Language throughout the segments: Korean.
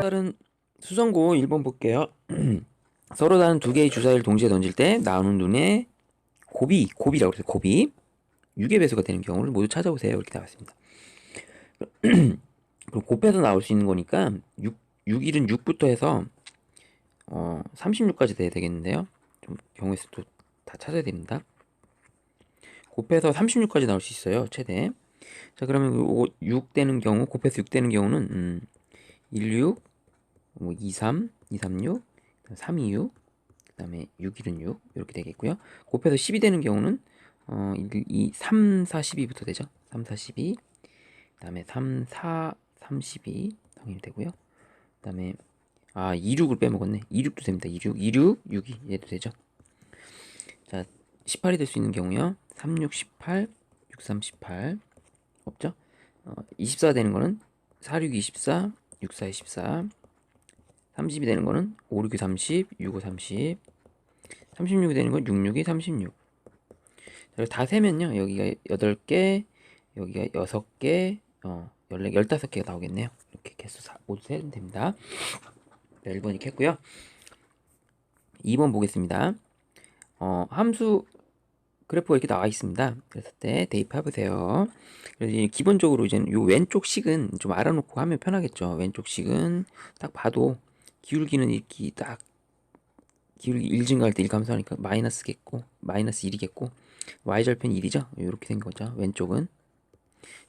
다른 수성고 1번 볼게요. 서로 다른 두 개의 주사위를 동시에 던질 때 나오는 눈에 곱이라고 그래서 곱이 6의 배수가 되는 경우를 모두 찾아보세요. 이렇게 나왔습니다. 그럼 곱해서 나올 수 있는 거니까 6일은 6부터 해서 36까지 돼야 되겠는데요. 좀 경우의 수도 다 찾아야 됩니다. 곱해서 36까지 나올 수 있어요. 최대. 자, 그러면 6 되는 경우, 곱해서 6 되는 경우는 16, 23, 236, 326, 그 다음에 6일은 6 이렇게 되겠고요. 곱해서 10이 되는 경우는 3, 4, 12부터 되죠. 3, 4, 12, 그 다음에 3, 4, 32 당연히 되고요. 그 다음에 26을 빼먹었네. 26도 됩니다. 26, 6이 얘도 되죠. 자, 18이 될 수 있는 경우요. 3, 6, 18, 6, 3, 18 없죠. 24 되는 거는 4, 6, 24, 6, 4, 24, 30이 되는 거는 5, 6, 30, 6, 5, 30, 36이 되는 건 6, 6이 36. 다 세면요. 여기가 8개, 여기가 6개, 14, 15개가 나오겠네요. 이렇게 개수 모두 세면 됩니다. 네, 1번이 캤고요. 2번 보겠습니다. 함수 그래프가 이렇게 나와 있습니다. 그랬을 때 대입해 보세요. 그래서 기본적으로 이제 요 왼쪽 식은 좀 알아놓고 하면 편하겠죠. 왼쪽 식은 딱 봐도 기울기는 이렇게 딱 기울기 1 증가할 때 1 감소하니까 마이너스겠고 마이너스 1이겠고 y절편이 1이죠. 이렇게 된 거죠. 왼쪽은.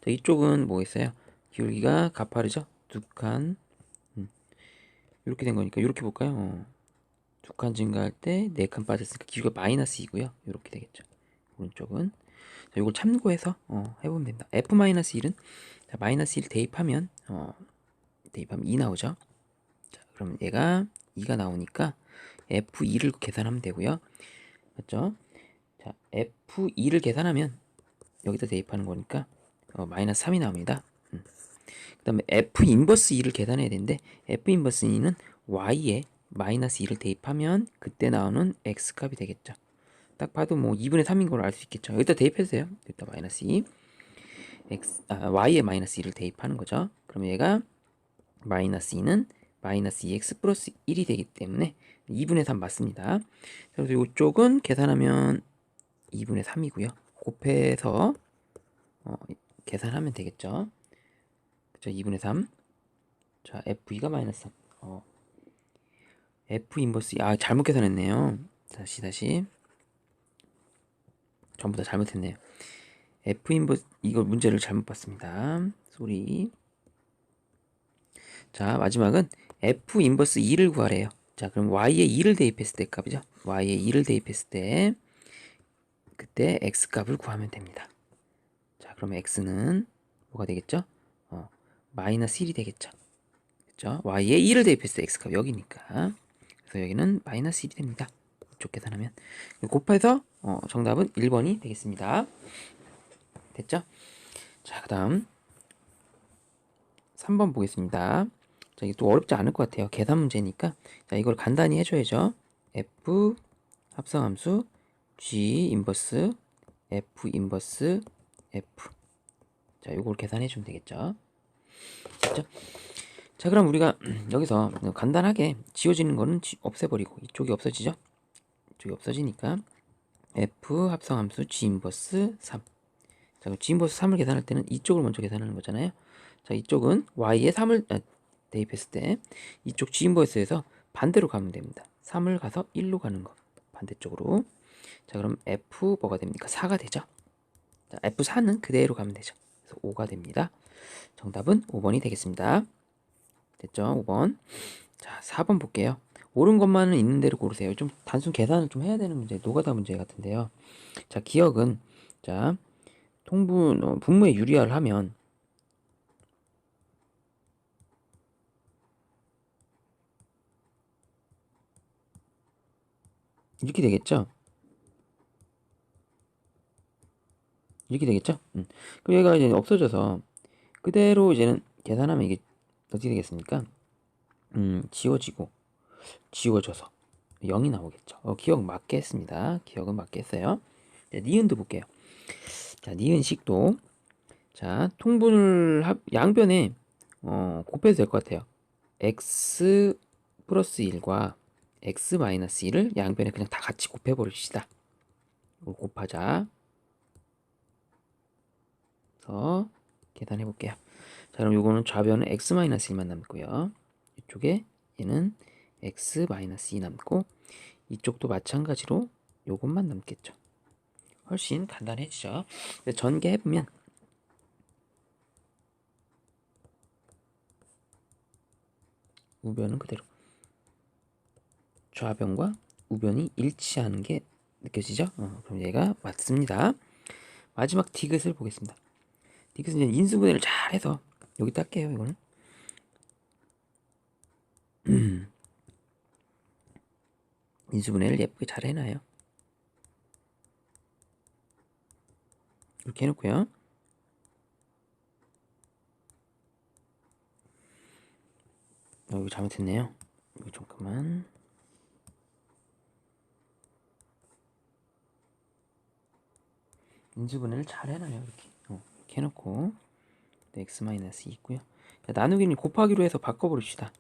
자, 이쪽은 뭐겠어요? 기울기가 가파르죠. 두 칸. 이렇게 된 거니까 이렇게 볼까요? 두 칸 증가할 때 네 칸 빠졌으니까 기울기가 마이너스 2고요. 이렇게 되겠죠. 오른쪽은. 자, 이걸 참고해서 해보면 됩니다. f-1은 자, 마이너스 1 대입하면 2 나오죠. 자, 그럼 얘가 2가 나오니까 f2를 계산하면 되고요. 맞죠? 자, f2를 계산하면 여기다 대입하는 거니까 마이너스 3이 나옵니다. 그 다음에 f 인버스 2를 계산해야 되는데 f 인버스 2는 y에 마이너스 2를 대입하면 그때 나오는 x값이 되겠죠. 딱 봐도 뭐 2분의 3인 걸 알 수 있겠죠. 여기다 대입해주세요. 여기다 마이너스 2 y에 마이너스 2를 대입하는 거죠. 그러면 얘가 마이너스 2는 마이너스 2x 플러스 1이 되기 때문에 2분의 3 맞습니다. 그래서 이쪽은 계산하면 2분의 3이고요. 곱해서 계산하면 되겠죠. 그쵸? 2분의 3. 자, f2가 마이너스 3. f 인버스 잘못 계산했네요. 다시 전부 다 잘못했네요. f 인버스 이거 문제를 잘못 봤습니다. 쏘리. 자, 마지막은 f 인버스 2를 구하래요. 자, 그럼 y에 2를 대입했을 때 값이죠. y에 2를 대입했을 때 그때 x 값을 구하면 됩니다. 자, 그러면 x는 뭐가 되겠죠? 마이너스 1이 되겠죠. 그렇죠? y에 2를 대입했을 때 x 값 여기니까. 그래서 여기는 마이너스 1이 됩니다. 이쪽 계산하면 곱해서 정답은 1번이 되겠습니다. 됐죠? 자, 그 다음 3번 보겠습니다. 자, 이게 또 어렵지 않을 것 같아요. 계산 문제니까. 자, 이걸 간단히 해줘야죠. f 합성함수 g 인버스 f 인버스 f. 자, 이걸 계산해 주면 되겠죠. 됐죠? 자, 그럼 우리가 여기서 간단하게 지워지는 거는 없애버리고 이쪽이 없어지죠? 이쪽이 없어지니까 f 합성함수 g 인버스 3. 자, 그럼 g 인버스 3을 계산할 때는 이쪽을 먼저 계산하는 거잖아요. 자, 이쪽은 y에 3을 대입했을 때 이쪽 g 인버스에서 반대로 가면 됩니다. 3을 가서 1로 가는 거. 반대쪽으로. 자, 그럼 f 뭐가 됩니까? 4가 되죠. 자, f4는 그대로 가면 되죠. 그래서 5가 됩니다. 정답은 5번이 되겠습니다. 됐죠? 5번. 자, 4번 볼게요. 옳은 것만은 있는 대로 고르세요. 좀 단순 계산을 좀 해야 되는 문제, 노가다 문제 같은데요. 자, 기억은 자, 분모에 유리화를 하면 이렇게 되겠죠? 이렇게 되겠죠? 그리고 얘가 이제 없어져서 그대로 이제는 계산하면 이게 어떻게 되겠습니까? 지워져서 0이 나오겠죠. 기억 맞게 했습니다. 기억은 맞게 했어요. 자, 니은도 볼게요. 자, 니은식도 자, 통분을 양변에 곱해도 될 것 같아요. x 플러스 1과 x 마이너스 1을 양변에 그냥 다 같이 곱해버립시다. 이걸 곱하자. 그래서 계산해 볼게요. 자, 그럼 요거는 좌변은 x 마이너스 1만 남고요. 이쪽에 얘는 x 마이너스 2 남고, 이쪽도 마찬가지로 요것만 남겠죠. 훨씬 간단해지죠. 전개해보면 우변은 그대로, 좌변과 우변이 일치하는 게 느껴지죠? 그럼 얘가 맞습니다. 마지막 디귿을 보겠습니다. 디귿은 이제 인수분해를 잘 해서 여기 딸게요. 이거는 인수분해를 예쁘게 잘 해놔요. 이렇게 해놓고요. 이거 잘못했네요. 이거 잠깐만. 인수분해를 잘 해놔요. 이렇게 해놓고 x-2 있고요. 나누기는 곱하기로 해서 바꿔버립시다.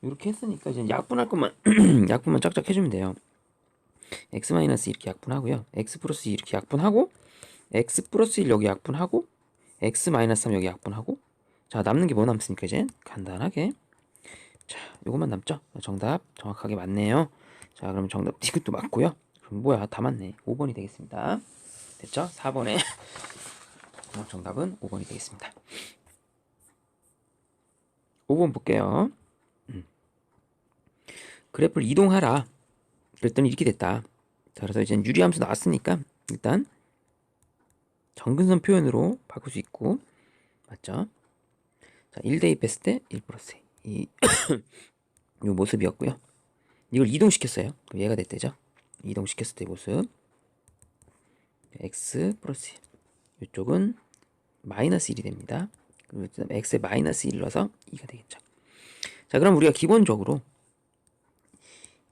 이렇게 했으니까 이제 약분할 것만 약분만 짝짝 해주면 돼요. x-2 이렇게 약분하고요. x 플러스 2 이렇게 약분하고, x 플러스 1 여기 약분하고, x-3 여기 약분하고. 자, 남는 게 뭐 남습니까? 이제 간단하게, 자, 요것만 남죠. 정답 정확하게 맞네요. 자, 그럼 정답 디귿도 맞고요. 그럼 뭐야, 다 맞네. 5번이 되겠습니다. 됐죠? 4번에 정답은 5번이 되겠습니다. 5번 볼게요. 그래프를 이동하라 그랬더니 이렇게 됐다. 자, 그래서 이제 유리함수 나왔으니까 일단 정근선 표현으로 바꿀 수 있고, 맞죠? 자, 1 대입했을 때 1 플러스 이 모습이었고요. 이걸 이동시켰어요. 그럼 얘가 됐대죠. 이동시켰을 때 모습 x 플러스 1. 이쪽은 마이너스 1이 됩니다. 그리고 x에 마이너스 1을 넣어서 2가 되겠죠. 자, 그럼 우리가 기본적으로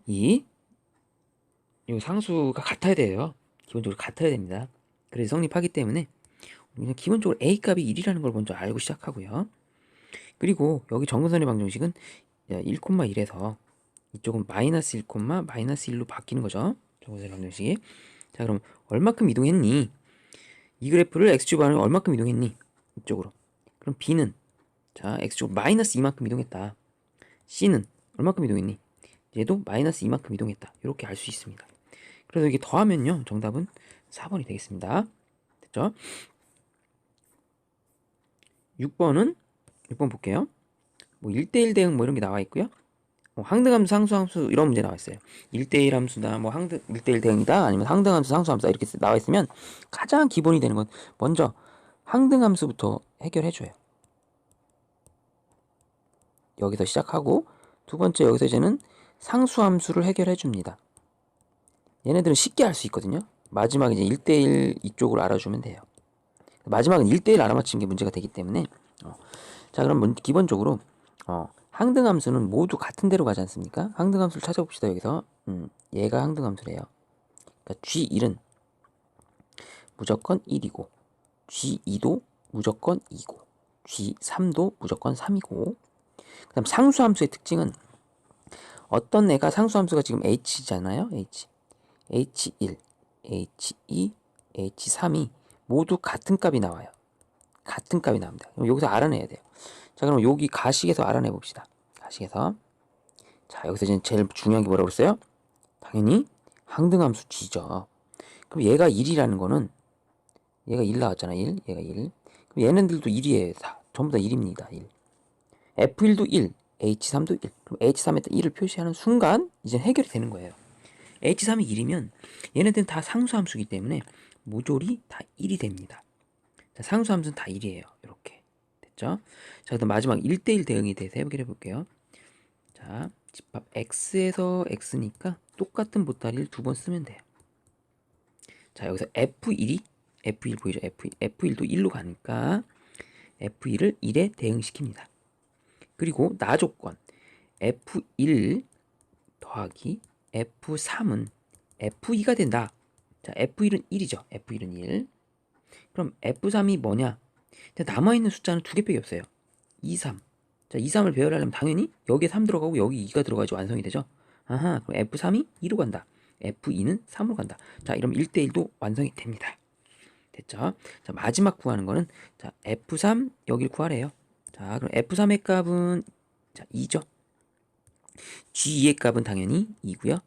이 상수가 같아야 돼요. 기본적으로 같아야 됩니다. 그래서 성립하기 때문에 우리는 기본적으로 a 값이 1이라는 걸 먼저 알고 시작하고요. 그리고 여기 정근선의 방정식은 1,1에서 이쪽은 마이너스 1, 마이너스 1로 바뀌는 거죠. 정근선의 방정식이. 자, 그럼 얼마큼 이동했니? 이 그래프를 x축 안에 얼마큼 이동했니? 이쪽으로. 그럼 b는, 자, x축 마이너스 2만큼 이동했다. c는 얼마큼 이동했니? 얘도 마이너스 2만큼 이동했다. 이렇게 알 수 있습니다. 그래서 이게 더하면요, 정답은 4번이 되겠습니다. 됐죠? 6번 볼게요. 뭐 1대1 대응 뭐 이런 게 나와 있고요. 뭐 항등함수, 상수함수 이런 문제 나와 있어요. 1대1 함수다, 뭐 1대1 대응이다, 아니면 항등함수, 상수함수다 이렇게 나와 있으면 가장 기본이 되는 건 먼저 항등함수부터 해결해 줘요. 여기서 시작하고, 두 번째 여기서 이제는 상수함수를 해결해 줍니다. 얘네들은 쉽게 할 수 있거든요. 마지막에 이제 1대1 이쪽으로 알아주면 돼요. 마지막은 1대1 알아맞히는 게 문제가 되기 때문에. 자, 그럼 기본적으로 항등함수는 모두 같은 데로 가지 않습니까? 항등함수를 찾아봅시다. 여기서 얘가 항등함수래요. 그러니까 G1은 무조건 1이고, G2도 무조건 2고, G3도 무조건 3이고. 그 다음 상수함수의 특징은, 어떤 애가 상수함수가 지금 H잖아요. H1, H2, H3이 모두 같은 값이 나와요. 같은 값이 나옵니다. 그럼 여기서 알아내야 돼요. 자, 그럼 여기 가식에서 알아내 봅시다. 가식에서. 자, 여기서 이제 제일 중요한 게 뭐라고 그랬어요? 당연히 항등함수 G죠. 그럼 얘가 1이라는 거는, 얘가 1 나왔잖아. 1. 얘가 1. 그럼 얘네들도 1이에요. 다. 전부 다 1입니다. 1. F1도 1, H3도 1. 그럼 H3에다 1을 표시하는 순간 이제 해결이 되는 거예요. H3이 1이면 얘네들은 다 상수함수이기 때문에 모조리 다 1이 됩니다. 자, 상수함수는 다 1이에요. 이렇게 됐죠? 자, 그다음 마지막 1대1 대응에 대해서 해보기로 해볼게요. 자, 집합 x에서 x니까 똑같은 보따리를 두 번 쓰면 돼요. 자, 여기서 F1 보이죠? F1도 1로 가니까 F1을 1에 대응시킵니다. 그리고 나조건 F1 더하기 F3은 F2가 된다. 자, F1은 1이죠. F1은 1. 그럼 F3이 뭐냐? 근데 남아있는 숫자는 두 개밖에 없어요. 2, 3. 자, 2, 3을 배열하려면 당연히 여기에 3 들어가고 여기 2가 들어가야지 완성이 되죠. 아하, 그럼 F3이 2로 간다. F2는 3으로 간다. 자, 이러면 1대1도 완성이 됩니다. 됐죠? 자, 마지막 구하는 거는 자, F3 여기를 구하래요. 자, 그럼 F3의 값은 자, 2죠. G2의 값은 당연히 2고요.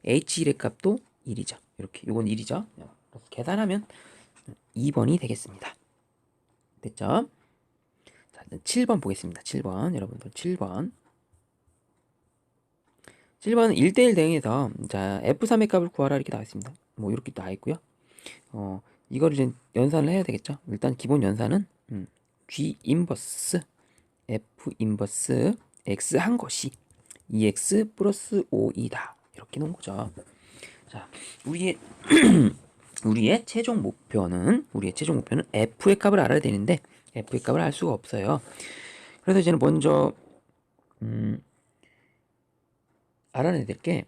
H1의 값도 1이죠. 이렇게 요건 1이죠. 그래서 계산하면 2번이 되겠습니다. 됐죠? 자, 7번 보겠습니다. 7번 여러분들 7번 7번은 1대1 대응해서 자 F3의 값을 구하라 이렇게 나와 있습니다. 뭐 이렇게 나와 있고요. 이거를 이제 연산을 해야 되겠죠. 일단 기본 연산은 G 인버스 F 인버스 X 한 것이 2X 플러스 5이다. 이렇게 놓은 거죠. 자, 우리의 최종 목표는 F의 값을 알아야 되는데 F의 값을 알 수가 없어요. 그래서 이제는 먼저 알아내야 될 게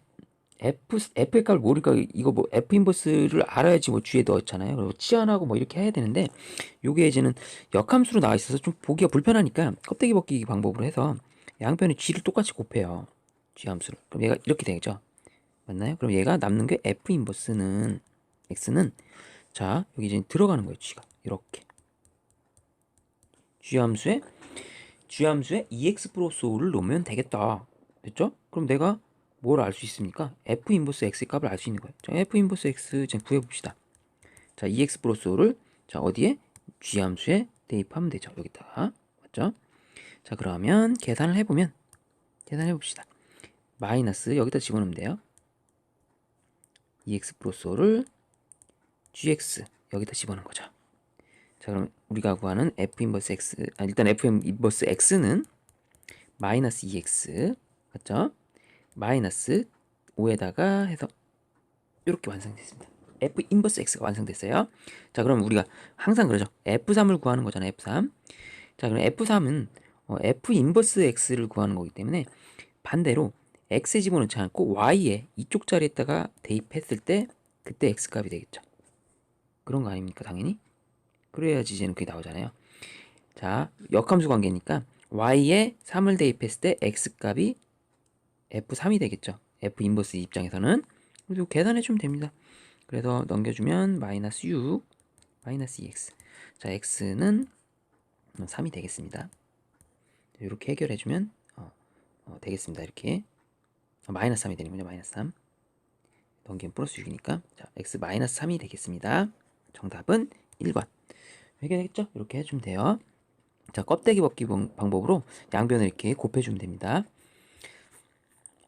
F의 값을 모르니까 이거 뭐 F 인버스를 알아야지 뭐 G에 넣었잖아요. 그리고 치환하고 뭐 이렇게 해야 되는데 요게 이제는 역함수로 나와 있어서 좀 보기가 불편하니까 껍데기 벗기기 방법으로 해서 양변에 G를 똑같이 곱해요. G 함수를. 그럼 얘가 이렇게 되겠죠. 맞나요? 그럼 얘가 남는 게 F 인버스는 X는 자 여기 이제 들어가는 거예요. G가 이렇게 G 함수에 2x 플러스 5를 넣으면 되겠다. 됐죠? 그럼 내가 뭘 알 수 있습니까? F 인버스 X의 값을 알 수 있는 거예요. 자, F 인버스 X 지금 구해봅시다. 자, 2x 플러스 5를 자 어디에? G 함수에 대입하면 되죠. 여기다가 맞죠? 자, 그러면 계산해봅시다. 마이너스 여기다 집어넣으면 돼요. 2x 플러스 5를 gx 여기다 집어넣은 거죠. 자, 그럼 우리가 구하는 F 인버스 X 일단 F 인버스 X는 마이너스 2x 맞죠? 마이너스 5에다가 해서 이렇게 완성됐습니다. F 인버스 X가 완성됐어요. 자, 그럼 우리가 항상 그러죠. F3을 구하는 거잖아요. F3. 자, 그럼 F3은 F 인버스 X를 구하는 거기 때문에 반대로 X에 집어넣지 않고 Y에 이쪽 자리에다가 대입했을 때 그때 X 값이 되겠죠. 그런 거 아닙니까? 당연히. 그래야지 이제는 그게 나오잖아요. 자, 역함수 관계니까 Y에 3을 대입했을 때 X 값이 F3이 되겠죠. F 인버스 입장에서는. 그리고 계산해주면 됩니다. 그래서 넘겨주면 마이너스 6, 마이너스 2x. 자, x는 3이 되겠습니다. 이렇게 해결해주면 되겠습니다. 이렇게 마이너스 3이 되는군요. 마이너스 3. 넘기면 플러스 6이니까 자, x 마이너스 3이 되겠습니다. 정답은 1번. 해결했죠? 이렇게 해주면 돼요. 자, 껍데기 벗기 방법으로 양변을 이렇게 곱해주면 됩니다.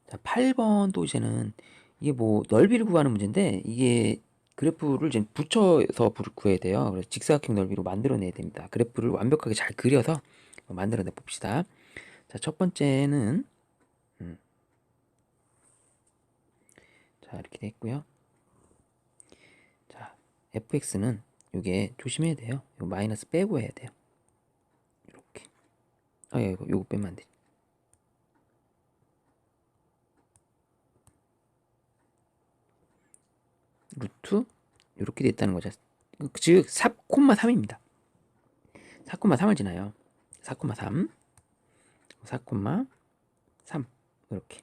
자, 8번도 이제는 이게 뭐 넓이를 구하는 문제인데 이게 그래프를 이제 붙여서 구해야 돼요. 그래서 직사각형 넓이로 만들어내야 됩니다. 그래프를 완벽하게 잘 그려서 만들어내 봅시다. 자, 첫 번째는 자, 이렇게 됐고요. 자, fx는 이게 조심해야 돼요. 이거 마이너스 빼고 해야 돼요. 이렇게. 요거 빼면 안 돼. 루트 이렇게 됐다는 거죠. 즉 4,3입니다. 4,3을 지나요. 4,3 4,3 이렇게.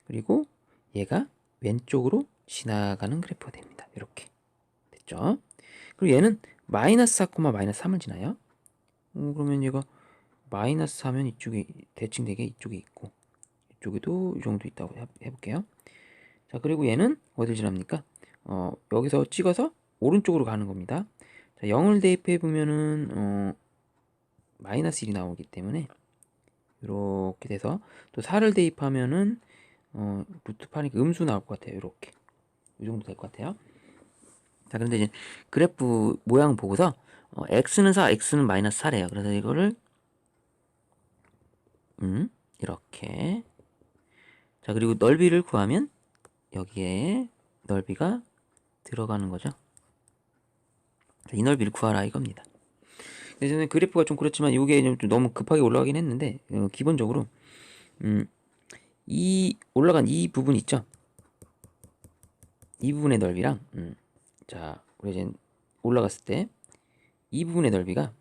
그리고 얘가 왼쪽으로 지나가는 그래프가 됩니다. 이렇게 됐죠? 그리고 얘는 마이너스 4, 마이너스 3을 지나요. 그러면 얘가 마이너스 4면 이쪽에 대칭되게 이쪽에 있고 이쪽에도 이 정도 있다고 해볼게요. 자, 그리고 얘는 어딜 지납니까? 여기서 찍어서 오른쪽으로 가는 겁니다. 자, 0을 대입해 보면은 마이너스 1이 나오기 때문에 이렇게 돼서 또 4를 대입하면은 루트 8이니까 음수 나올 것 같아요. 이렇게 이 정도 될 것 같아요. 자, 그런데 이제 그래프 모양 보고서 x는 4, x는 마이너스 4래요. 그래서 이거를 이렇게. 자, 그리고 넓이를 구하면 여기에 넓이가 들어가는 거죠. 자, 이 넓이를 구하라 이겁니다. 그래서 그래프가 좀 그렇지만 이게 좀 너무 급하게 올라가긴 했는데 기본적으로 이 올라간 이 부분 있죠. 이 부분의 넓이랑 자, 우리 이제 올라갔을 때 이 부분의 넓이가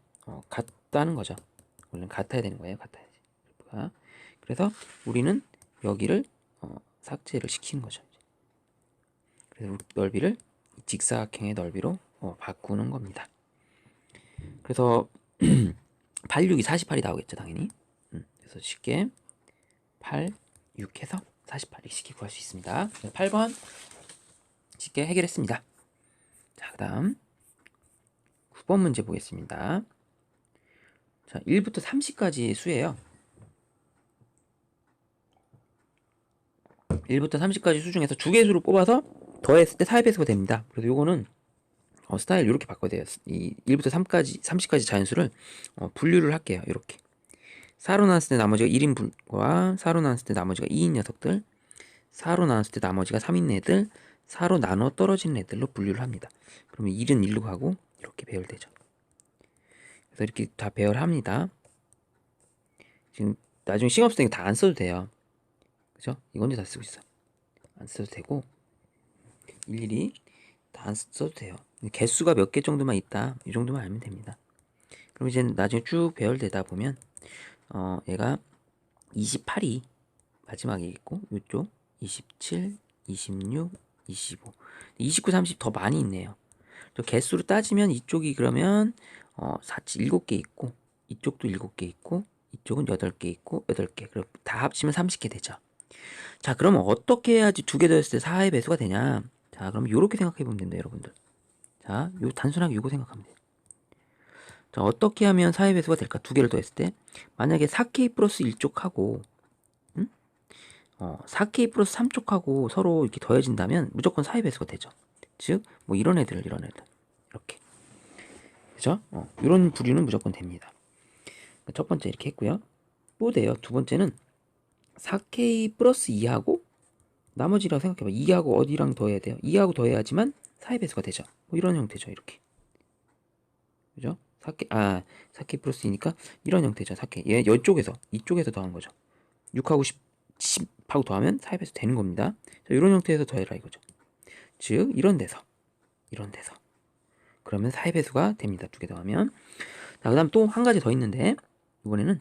같다는 거죠. 원래는 같아야 되는 거예요. 같아야지. 그래서 우리는 여기를 삭제를 시키는 거죠. 그래서 넓이를 직사각형의 넓이로 바꾸는 겁니다. 그래서 8, 6이 48이 나오겠죠, 당연히. 그래서 쉽게 8, 6 해서 48 이렇게 쉽게 구할 수 있습니다. 8번 쉽게 해결했습니다. 자, 그 다음 9번 문제 보겠습니다. 자, 1부터 30까지 수예요. 1부터 30까지 수 중에서 두 개수를 뽑아서 더했을 때 4의 배수가 됩니다. 그래서 요거는 스타일 이렇게 바꿔야 돼요. 이 1부터 3까지 30까지 자연수를 분류를 할게요. 이렇게 4로 나눴을 때 나머지가 1인분과 4로 나눴을 때 나머지가 2인 녀석들, 4로 나눴을 때 나머지가 3인 애들, 4로 나눠 떨어지는 애들로 분류를 합니다. 그러면 1은 1로 가고 이렇게 배열되죠. 그래서 이렇게 다 배열합니다. 지금 나중에 시험 없을 때 다 안 써도 돼요. 그죠? 이거 언제 다 쓰고 있어? 안 써도 되고 일일이 다 안 써도 돼요. 개수가 몇 개 정도만 있다, 이 정도만 알면 됩니다. 그럼 이제 나중에 쭉 배열되다 보면 얘가 28이 마지막이겠고, 이쪽 27, 26, 25, 29, 30 더 많이 있네요. 저 개수로 따지면 이쪽이 그러면 7개 있고, 이쪽도 7개 있고, 이쪽은 8개 있고, 8개. 그럼 다 합치면 30개 되죠. 자, 그러면 어떻게 해야지 두 개 더했을 때 4의 배수가 되냐? 자, 그럼 이렇게 생각해 보면 됩니다, 여러분들. 자, 요 단순하게 요거 생각하면 돼요. 자, 어떻게 하면 4의 배수가 될까? 두 개를 더했을 때 만약에 4K 플러스 1쪽하고 4K 플러스 3쪽하고 서로 이렇게 더해진다면 무조건 4의 배수가 되죠. 즉, 뭐 이런 애들 이렇게. 그죠? 이런 부류는 무조건 됩니다. 첫 번째 이렇게 했고요. 또 돼요. 두 번째는 4K 플러스 2하고 나머지라고 생각해봐. 2하고 어디랑 더해야 돼요? 2하고 더해야지만 4의 배수가 되죠. 뭐 이런 형태죠. 이렇게. 그죠? 4K 플러스 2니까 이런 형태죠. 4K. 얘 이쪽에서 더한 거죠. 6하고 10하고 더하면 4의 배수 되는 겁니다. 자, 이런 형태에서 더해라 이거죠. 즉 이런 데서 그러면 4의 배수가 됩니다. 두 개 더하면. 자, 그 다음 또 한 가지 더 있는데 이번에는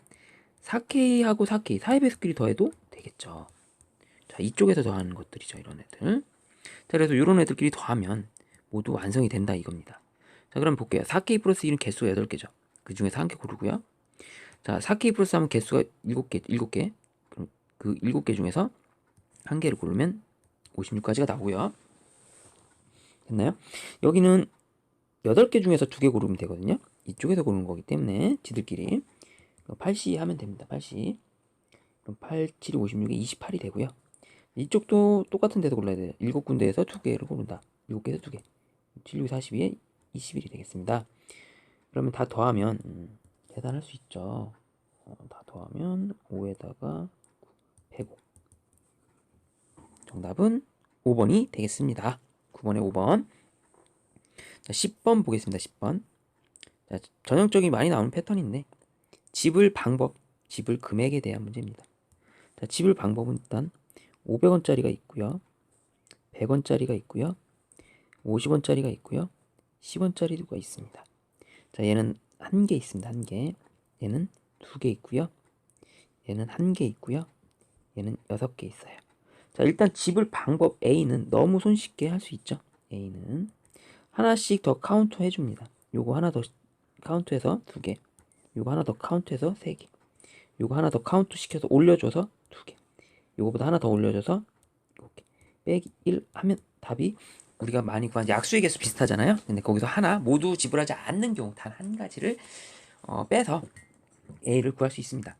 4K하고 4K 4의 배수끼리 더해도 되겠죠. 자, 이쪽에서 더하는 것들이죠. 이런 애들. 자, 그래서 이런 애들끼리 더하면 모두 완성이 된다 이겁니다. 자, 그럼 볼게요. 4K 플러스 1은 개수가 8개죠. 그 중에서 한 개 고르고요. 자, 4K 플러스 하면 개수가 7개. 그럼 그 7개 중에서 한 개를 고르면 56까지가 나오고요. 됐나요? 여기는 8개 중에서 2개 고르면 되거든요. 이쪽에서 고르는 거기 때문에 지들끼리 8C 하면 됩니다. 8C. 그럼 8, 7, 56에 28이 되고요. 이쪽도 똑같은 데서 골라야 돼요. 7군데에서 2개를 고른다. 7개에서 2개. 7, 6, 42에 21이 되겠습니다. 그러면 다 더하면 계산할 수 있죠. 다 더하면 5에다가 105. 정답은 5번이 되겠습니다. 9번에 5번. 자, 10번 보겠습니다. 10번. 자, 전형적인 많이 나오는 패턴인데 집을 금액에 대한 문제입니다. 자, 집을 방법은 일단 500원짜리가 있고요. 100원짜리가 있고요. 50원짜리가 있고요. 10원짜리가 있습니다. 자, 얘는 한 개 있습니다. 한 개. 얘는 2개 있고요. 얘는 한 개 있고요. 얘는 6개 있어요. 자, 일단 집을 방법 A는 너무 손쉽게 할 수 있죠. A는 하나씩 더 카운트 해줍니다. 요거 하나 더 카운트해서 2개. 요거 하나 더 카운트해서 3개. 요거 하나 더 카운트 시켜서 올려줘서 2개. 요거보다 하나 더 올려줘서 이렇게 빼기 1 하면 답이 우리가 많이 구한 약수의 개수 비슷하잖아요. 근데 거기서 하나 모두 지불하지 않는 경우 단 한 가지를 빼서 A를 구할 수 있습니다.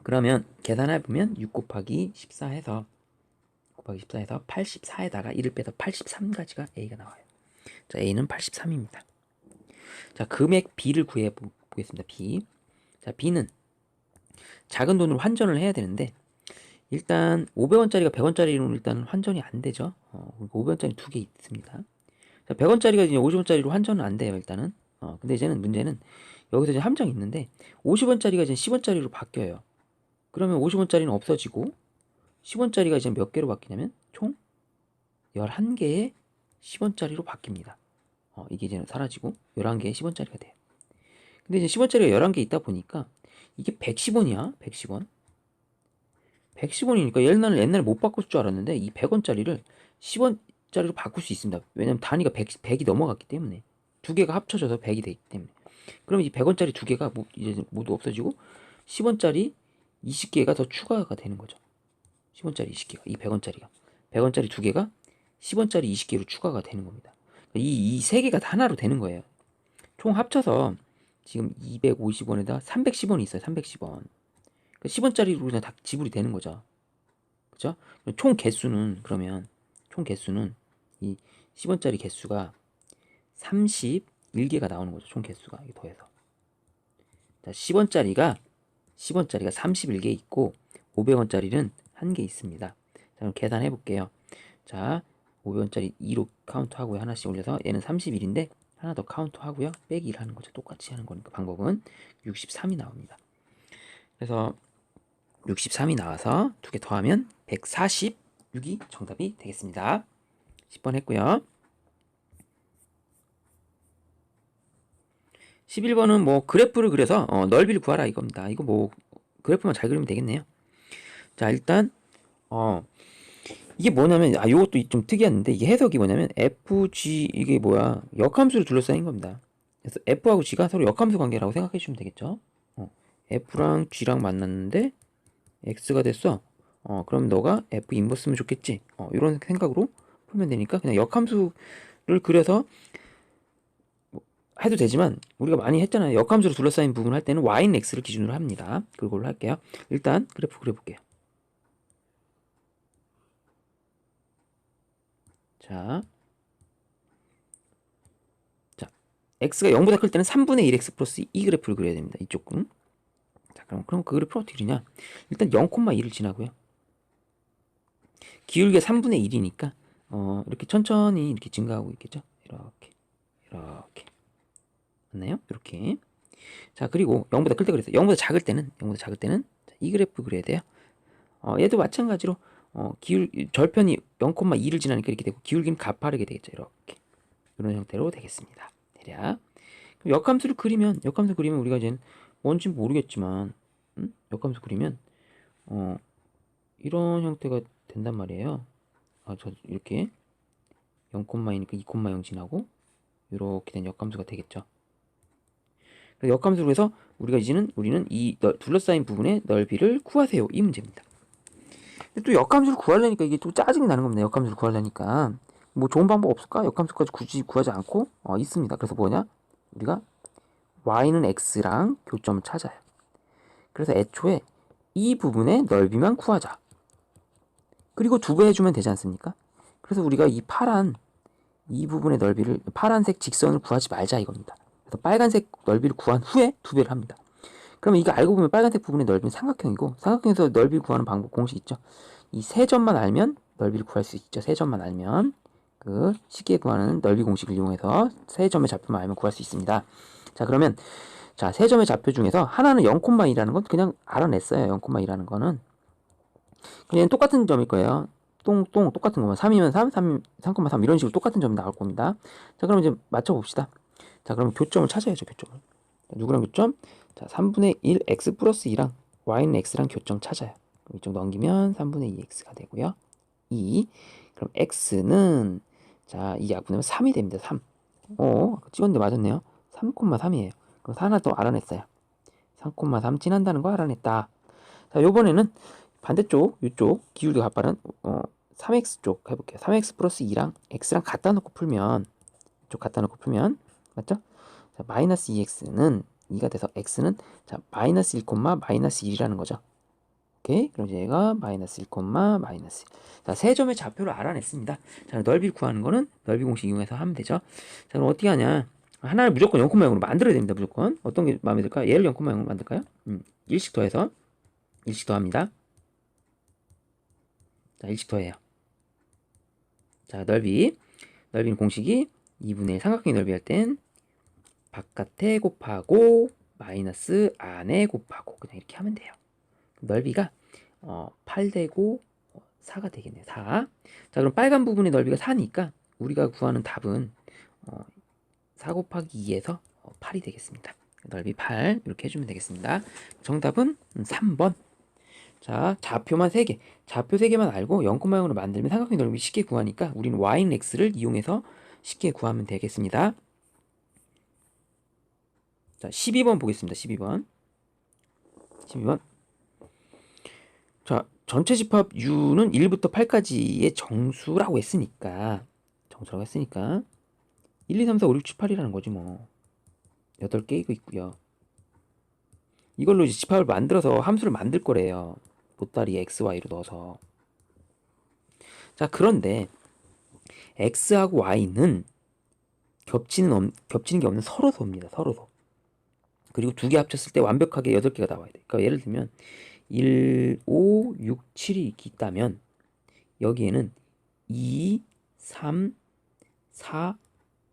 그러면 계산해보면 6 곱하기 14 해서 84에다가 1을 빼서 83가지가 A가 나와요. 자, A는 83입니다. 자, 금액 B를 구해 보겠습니다. B. 자, B는 작은 돈으로 환전을 해야 되는데 일단 500원짜리가 100원짜리로 일단 환전이 안 되죠. 500원짜리 2개 있습니다. 자, 100원짜리가 이제 50원짜리로 환전은 안 돼요, 일단은. 근데 이제는 문제는 여기서 이제 함정이 있는데 50원짜리가 이제 10원짜리로 바뀌어요. 그러면 50원짜리는 없어지고 10원짜리가 이제 몇 개로 바뀌냐면 총 11개의 10원짜리로 바뀝니다. 이게 이제 사라지고 11개의 10원짜리가 돼요. 근데 이제 10원짜리가 11개 있다 보니까 이게 110원이야. 110원. 110원이니까 옛날에 못 바꿀 줄 알았는데 이 100원짜리를 10원짜리로 바꿀 수 있습니다. 왜냐면 단위가 100이 넘어갔기 때문에 두 개가 합쳐져서 100이 되기 때문에. 그럼 이 100원짜리 두 개가 이제 모두 없어지고 10원짜리 20개가 더 추가가 되는 거죠. 10원짜리 20개가 이 100원짜리가 100원짜리 두 개가 10원짜리 20개로 추가가 되는 겁니다. 이 세 개가 다 하나로 되는 거예요. 총 합쳐서 지금 250원에다 310원이 있어요. 310원. 10원짜리로 그냥 다 지불이 되는 거죠. 그죠? 총 개수는 그러면 총 개수는 이 10원짜리 개수가 31개가 나오는 거죠. 총 개수가 이게 더해서. 자, 10원짜리가 31개 있고 500원짜리는 1개 있습니다. 자, 그럼 계산해 볼게요. 자, 500원짜리 2로 카운트하고요. 하나씩 올려서 얘는 31인데 하나 더 카운트하고요. 빼기 1 하는 거죠. 똑같이 하는 거니까 방법은 63이 나옵니다. 그래서 63이 나와서 두 개 더하면 146이 정답이 되겠습니다. 10번 했고요. 11번은 뭐 그래프를 그려서 넓이를 구하라 이겁니다. 이거 뭐 그래프만 잘 그리면 되겠네요. 자, 일단 이게 뭐냐면 요것도 좀 특이한데 이게 해석이 뭐냐면 FG 이게 뭐야 역함수로 둘러싸인 겁니다. 그래서 F하고 G가 서로 역함수 관계라고 생각해 주시면 되겠죠. F랑 G랑 만났는데 X가 됐어. 그럼 너가 F 인버스면 좋겠지. 이런 생각으로 풀면 되니까 그냥 역함수를 그려서 해도 되지만 우리가 많이 했잖아요. 역함수로 둘러싸인 부분 할 때는 Y는 X를 기준으로 합니다. 그걸로 할게요. 일단 그래프 그려볼게요. 자, X가 0보다 클 때는 3분의 1X 플러스 2 그래프를 그려야 됩니다. 이쪽은. 자, 그럼 그 그래프를 어떻게 그리냐? 일단 0,2를 지나고요. 기울기가 3분의 1이니까 이렇게 천천히 이렇게 증가하고 있겠죠? 이렇게 맞나요? 이렇게. 자, 그리고 0보다 클 때 그랬어요. 0보다 작을 때는 이 그래프 그려야 돼요. 얘도 마찬가지로 절편이 0,2를 지나니까 이렇게 되고 기울기는 가파르게 되겠죠. 이렇게 이런 형태로 되겠습니다. 대략. 그럼 역함수 그리면 우리가 이제 뭔지 모르겠지만 역함수 그리면 이런 형태가 된단 말이에요. 저 이렇게 0,2니까 2,0 지나고 이렇게 된 역함수가 되겠죠. 그래서 역함수로 해서 우리는 이 둘러싸인 부분의 넓이를 구하세요. 이 문제입니다. 근데 또 역함수를 구하려니까 이게 또 짜증이 나는 겁니다. 역함수를 구하려니까 뭐 좋은 방법 없을까? 역함수까지 굳이 구하지 않고 있습니다. 그래서 뭐냐? 우리가 y는 x랑 교점을 찾아요. 그래서 애초에 이 부분의 넓이만 구하자. 그리고 두 배 해주면 되지 않습니까? 그래서 우리가 이 부분의 넓이를 파란색 직선을 구하지 말자 이겁니다. 그래서 빨간색 넓이를 구한 후에 두 배를 합니다. 그러면 이거 알고 보면 빨간색 부분의 넓이는 삼각형이고 삼각형에서 넓이 구하는 방법 공식 있죠. 이 세 점만 알면 넓이를 구할 수 있죠. 세 점만 알면 그 쉽게 구하는 넓이 공식을 이용해서 세 점의 좌표만 알면 구할 수 있습니다. 자, 그러면 세 점의 좌표 중에서 하나는 0,2라는 건 그냥 알아냈어요. 0,2라는 거는 그냥 똑같은 점일 거예요. 똑같은 거면 3이면 3,3 이런 식으로 똑같은 점이 나올 겁니다. 자, 그럼 이제 맞춰봅시다. 자, 그럼 교점을 찾아야죠. 교점을. 누구랑 교점? 자, 3분의 1 x 플러스 2랑 y는 x랑 교점 찾아요. 그럼 이쪽 넘기면 3분의 2x가 되고요. 2. 그럼 x는 이 약분하면 3이 됩니다. 3. 찍었는데 맞았네요. 3,3이에요. 그럼 하나 더 알아냈어요. 3,3 지난다는 거 알아냈다. 자, 요번에는 반대쪽, 이쪽 기울기 가파른 3x 쪽 해볼게요. 3x 플러스 2랑 x랑 갖다 놓고 풀면 맞죠? 자, 마이너스 2x는 2가 돼서 x는 마이너스 1, 마이너스 1이라는 거죠. 오케이? 그럼 얘가 마이너스 1, 마이너스 1. 자, 세 점의 좌표를 알아냈습니다. 자, 넓이를 구하는 거는 넓이 공식 이용해서 하면 되죠. 자, 그럼 어떻게 하냐? 하나를 무조건 0,0으로 만들어야 됩니다. 무조건. 어떤 게 마음에 들까요? 얘를 0,0으로 만들까요? 1씩 더해서 1씩 더합니다. 자, 1씩 더해요. 자, 넓이는 공식이 2분의 1 삼각형의 넓이 할 땐 바깥에 곱하고 마이너스 안에 곱하고 그냥 이렇게 하면 돼요. 넓이가 8되고 4가 되겠네요. 4. 자, 그럼 빨간 부분의 넓이가 4니까 우리가 구하는 답은 4 곱하기 2에서 8이 되겠습니다. 넓이 8 이렇게 해주면 되겠습니다. 정답은 3번. 자, 좌표만 3개. 좌표 3개만 알고 0,0으로 만들면 삼각형 넓이 쉽게 구하니까 우리는 y는 x를 이용해서 쉽게 구하면 되겠습니다. 자, 12번 보겠습니다. 12번. 자, 전체 집합 u는 1부터 8까지의 정수라고 했으니까 1, 2, 3, 4, 5, 6, 7, 8이라는 거지 뭐. 8개 이거 있고요. 이걸로 이제 집합을 만들어서 함수를 만들 거래요. 보따리에 x, y로 넣어서. 자, 그런데 x하고 y는 겹치는 게 없는 서로소입니다. 서로소. 그리고 두 개 합쳤을 때 완벽하게 8개가 나와야 돼. 그러니까 예를 들면 1, 5, 6, 7이 있다면 여기에는 2, 3, 4,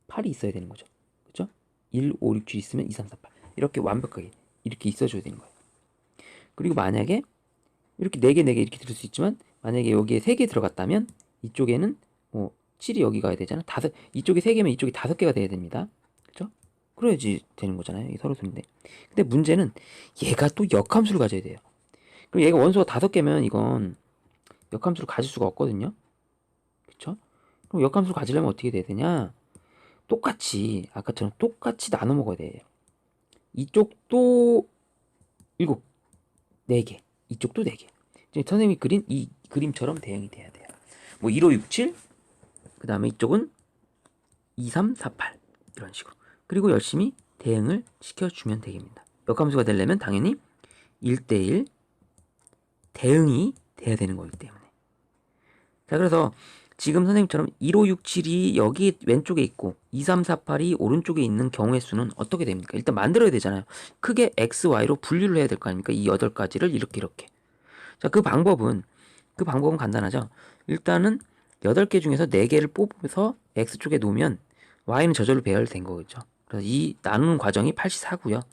8이 있어야 되는 거죠. 그죠? 1, 5, 6, 7 있으면 2, 3, 4, 8. 이렇게 완벽하게 이렇게 있어줘야 되는 거예요. 그리고 만약에 이렇게 4개 이렇게 들을 수 있지만 만약에 여기에 3개 들어갔다면 이쪽에는 7이 여기 가야 되잖아. 이쪽에 3개면 이쪽에 5개가 돼야 됩니다. 그죠? 그래야지 되는 거잖아요. 이게 서로소인데. 근데 문제는 얘가 또 역함수를 가져야 돼요. 그럼 얘가 원소가 5개면 이건 역함수를 가질 수가 없거든요. 그쵸? 그럼 역함수를 가지려면 어떻게 돼야 되냐? 똑같이 아까처럼 똑같이 나눠 먹어야 돼요. 이쪽도 7, 4개. 이쪽도 4개. 선생님이 그린 이 그림처럼 대응이 돼야 돼요. 뭐 1, 5, 6, 7. 그 다음에 이쪽은 2, 3, 4, 8. 이런 식으로. 그리고 열심히 대응을 시켜주면 되겠습니다. 역함수가 되려면 당연히 1대1 대응이 돼야 되는 거기 때문에. 자, 그래서 지금 선생님처럼 1, 5, 6, 7이 여기 왼쪽에 있고 2, 3, 4, 8이 오른쪽에 있는 경우의 수는 어떻게 됩니까? 일단 만들어야 되잖아요. 크게 x, y로 분류를 해야 될 거 아닙니까? 이 8가지를 이렇게. 자, 그 방법은 간단하죠. 일단은 8개 중에서 4개를 뽑아서 x쪽에 놓으면 y는 저절로 배열된 거겠죠. 그래서 이 나누는 과정이 8시4고요.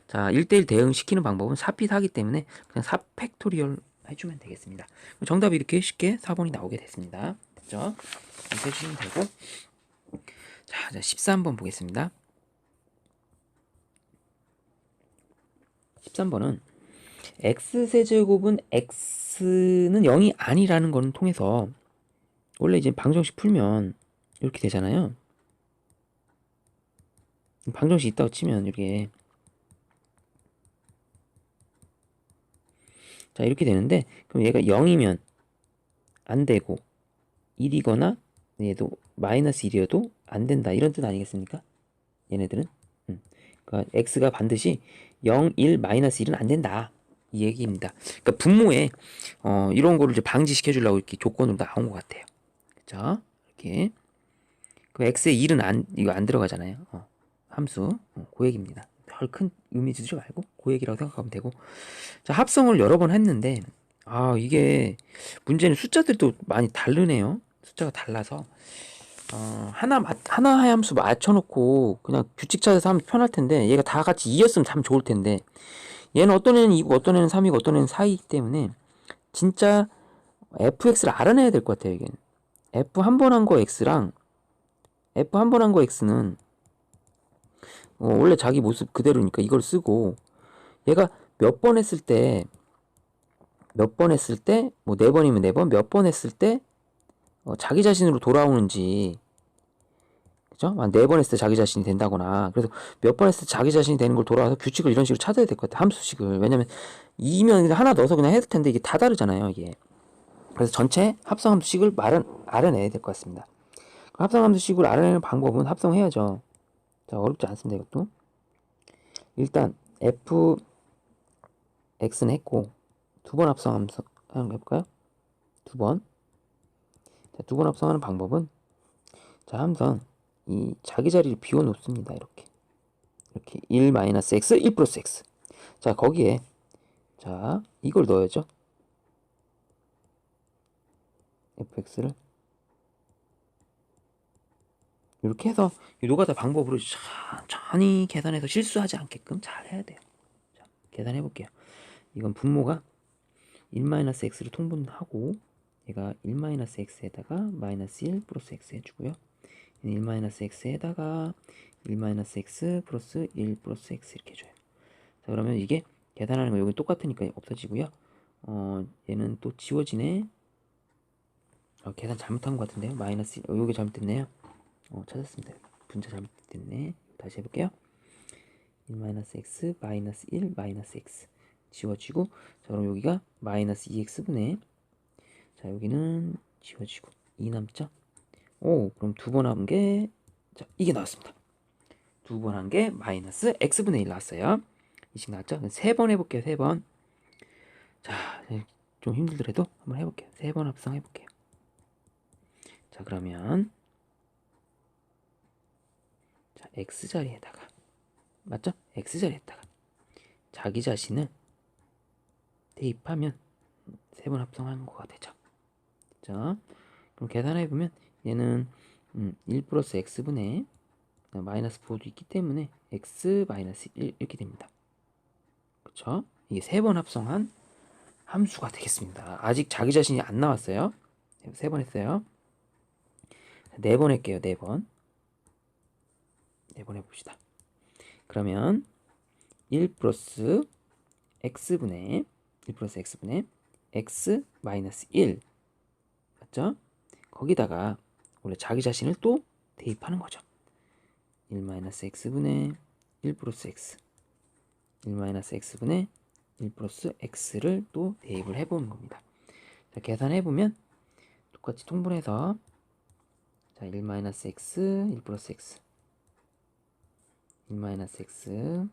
자, 1대1 대응시키는 방법은 4p4기 때문에 그냥 4팩토리얼 해주면 되겠습니다. 정답이 이렇게 쉽게 4번이 나오게 됐습니다. 됐죠? 이렇게 해주시면 되고. 자, 13번 보겠습니다. 13번은 x세제곱은 x는 0이 아니라는 거는 통해서 원래 이제 방정식 풀면 이렇게 되잖아요. 방정식 있다고 치면 이렇게 자 이렇게 되는데 그럼 얘가 0이면 안 되고 1이거나 얘도 마이너스 1이어도 안 된다 이런 뜻 아니겠습니까? 얘네들은 그러니까 x가 반드시 0, 1, 마이너스 1은 안 된다 이 얘기입니다. 그러니까 분모에 이런 거를 이제 방지시켜 주려고 이렇게 조건으로 나온 것 같아요. 그죠? 이렇게 그 x의 1은 이거 안 들어가잖아요. 함수 그 얘기입니다. 별 큰 의미 두지 말고 그 얘기라고 생각하면 되고. 자, 합성을 여러 번 했는데 이게 문제는 숫자들도 많이 다르네요. 숫자가 달라서 하나의 함수 맞춰놓고 그냥 규칙 찾아서 하면 편할 텐데 얘가 다 같이 2였으면 참 좋을 텐데 얘는 어떤 애는 2고 어떤 애는 3이고 어떤 애는 4이기 때문에 진짜 fx를 알아내야 될 것 같아요. 이게 f 한 번 한 거 x랑 f 한 번 한 거 x는 원래 자기 모습 그대로니까 이걸 쓰고 얘가 몇 번 했을 때 뭐 4번이면 4번 몇 번 했을 때 자기 자신으로 돌아오는지 그죠? 한 4번 했을 때 자기 자신이 된다거나 그래서 몇 번 했을 때 자기 자신이 되는 걸 돌아와서 규칙을 이런 식으로 찾아야 될 것 같아요. 함수식을. 왜냐면 2면 하나 넣어서 그냥 했을 텐데 이게 다 다르잖아요. 이게. 그래서 전체 합성함수식을 알아내야 될 것 같습니다. 합성함수식을 알아내는 방법은 합성해야죠. 자, 어렵지 않습니다. 이것도. 일단 fx는 했고 두 번 합성함수 하는 거 해볼까요? 두 번. 자, 두 번 합성하는 방법은 자, 함선 이 자기 자리를 비워 놓습니다. 이렇게 1-x 1 플러스 x. 자, 거기에 자 이걸 넣어야죠. fx를 이렇게 해서 이 노가다 방법으로 천천히 계산해서 실수하지 않게끔 잘 해야 돼요. 자, 계산해 볼게요. 이건 분모가 1-x를 통분하고 얘가 1-x에다가 마이너스 1 플러스 x 해주고요. 1-x에다가 1-x 플러스 1 플러스 x 이렇게 해줘요. 자, 그러면 이게 계산하는 거 여기 똑같으니까 없어지고요. 얘는 또 지워지네. 계산 잘못한 것 같은데요. 마이너스 여기 잘못됐네요. 찾았습니다. 분자 잘못됐네. 다시 해볼게요. 1-x 마이너스 1 마이너스 x 지워지고, 자 그럼 여기가 마이너스 2x분의, 자 여기는 지워지고 2 남죠. 그럼 두 번 한 게, 자 이게 나왔습니다. 두 번 한 게 마이너스 x분의 1 나왔어요. 이식 나왔죠? 세 번 해볼게요. 세 번. 자, 좀 힘들더라도 한번 해볼게요. 세 번 합성해볼게요. 자, 그러면 자 x자리에다가, 맞죠? x자리에다가 자기 자신을 대입하면 세 번 합성하는 거가 되죠. 자, 그럼 계산해보면 얘는 1 플러스 x분의 마이너스 4도 있기 때문에 x 마이너스 1 이렇게 됩니다. 그쵸? 이게 세 번 합성한 함수가 되겠습니다. 아직 자기 자신이 안 나왔어요. 세 번 했어요. 네 번 할게요. 네 번. 네 번 해봅시다. 그러면 1 플러스 x분의 x 마이너스 1, 맞죠? 거기다가 원래 자기 자신을 또 대입하는 거죠. 1-x분의 1 플러스 x, 1-x분의 1 플러스 x를 또 대입을 해보는 겁니다. 자, 계산해보면 똑같이 통분해서, 자 1-x 1 플러스 x, 1-x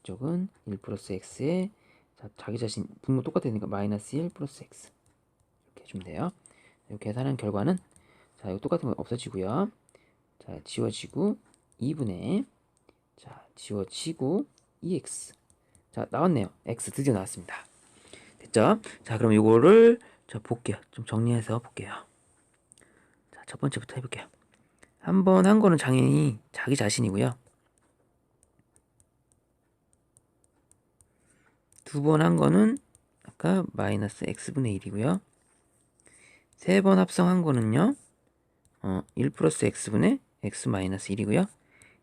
이쪽은 1 플러스 x에, 자 자기 자신 분모 똑같으니까 마이너스 1 플러스 x 이렇게 해주면 돼요. 이 계산한 결과는, 자 이거 똑같은 거 없어지고요. 자 지워지고 2분의, 자 지워지고 2x. 자 나왔네요. x 드디어 나왔습니다. 됐죠? 자 그럼 이거를 자 볼게요. 좀 정리해서 볼게요. 자 첫 번째부터 해볼게요. 한 번 한 거는 당연히 자기 자신이고요. 두 번 한 거는 아까 마이너스 x분의 1이고요. 세 번 합성한 거는요, 1 플러스 x분의 x 마이너스 1이고요.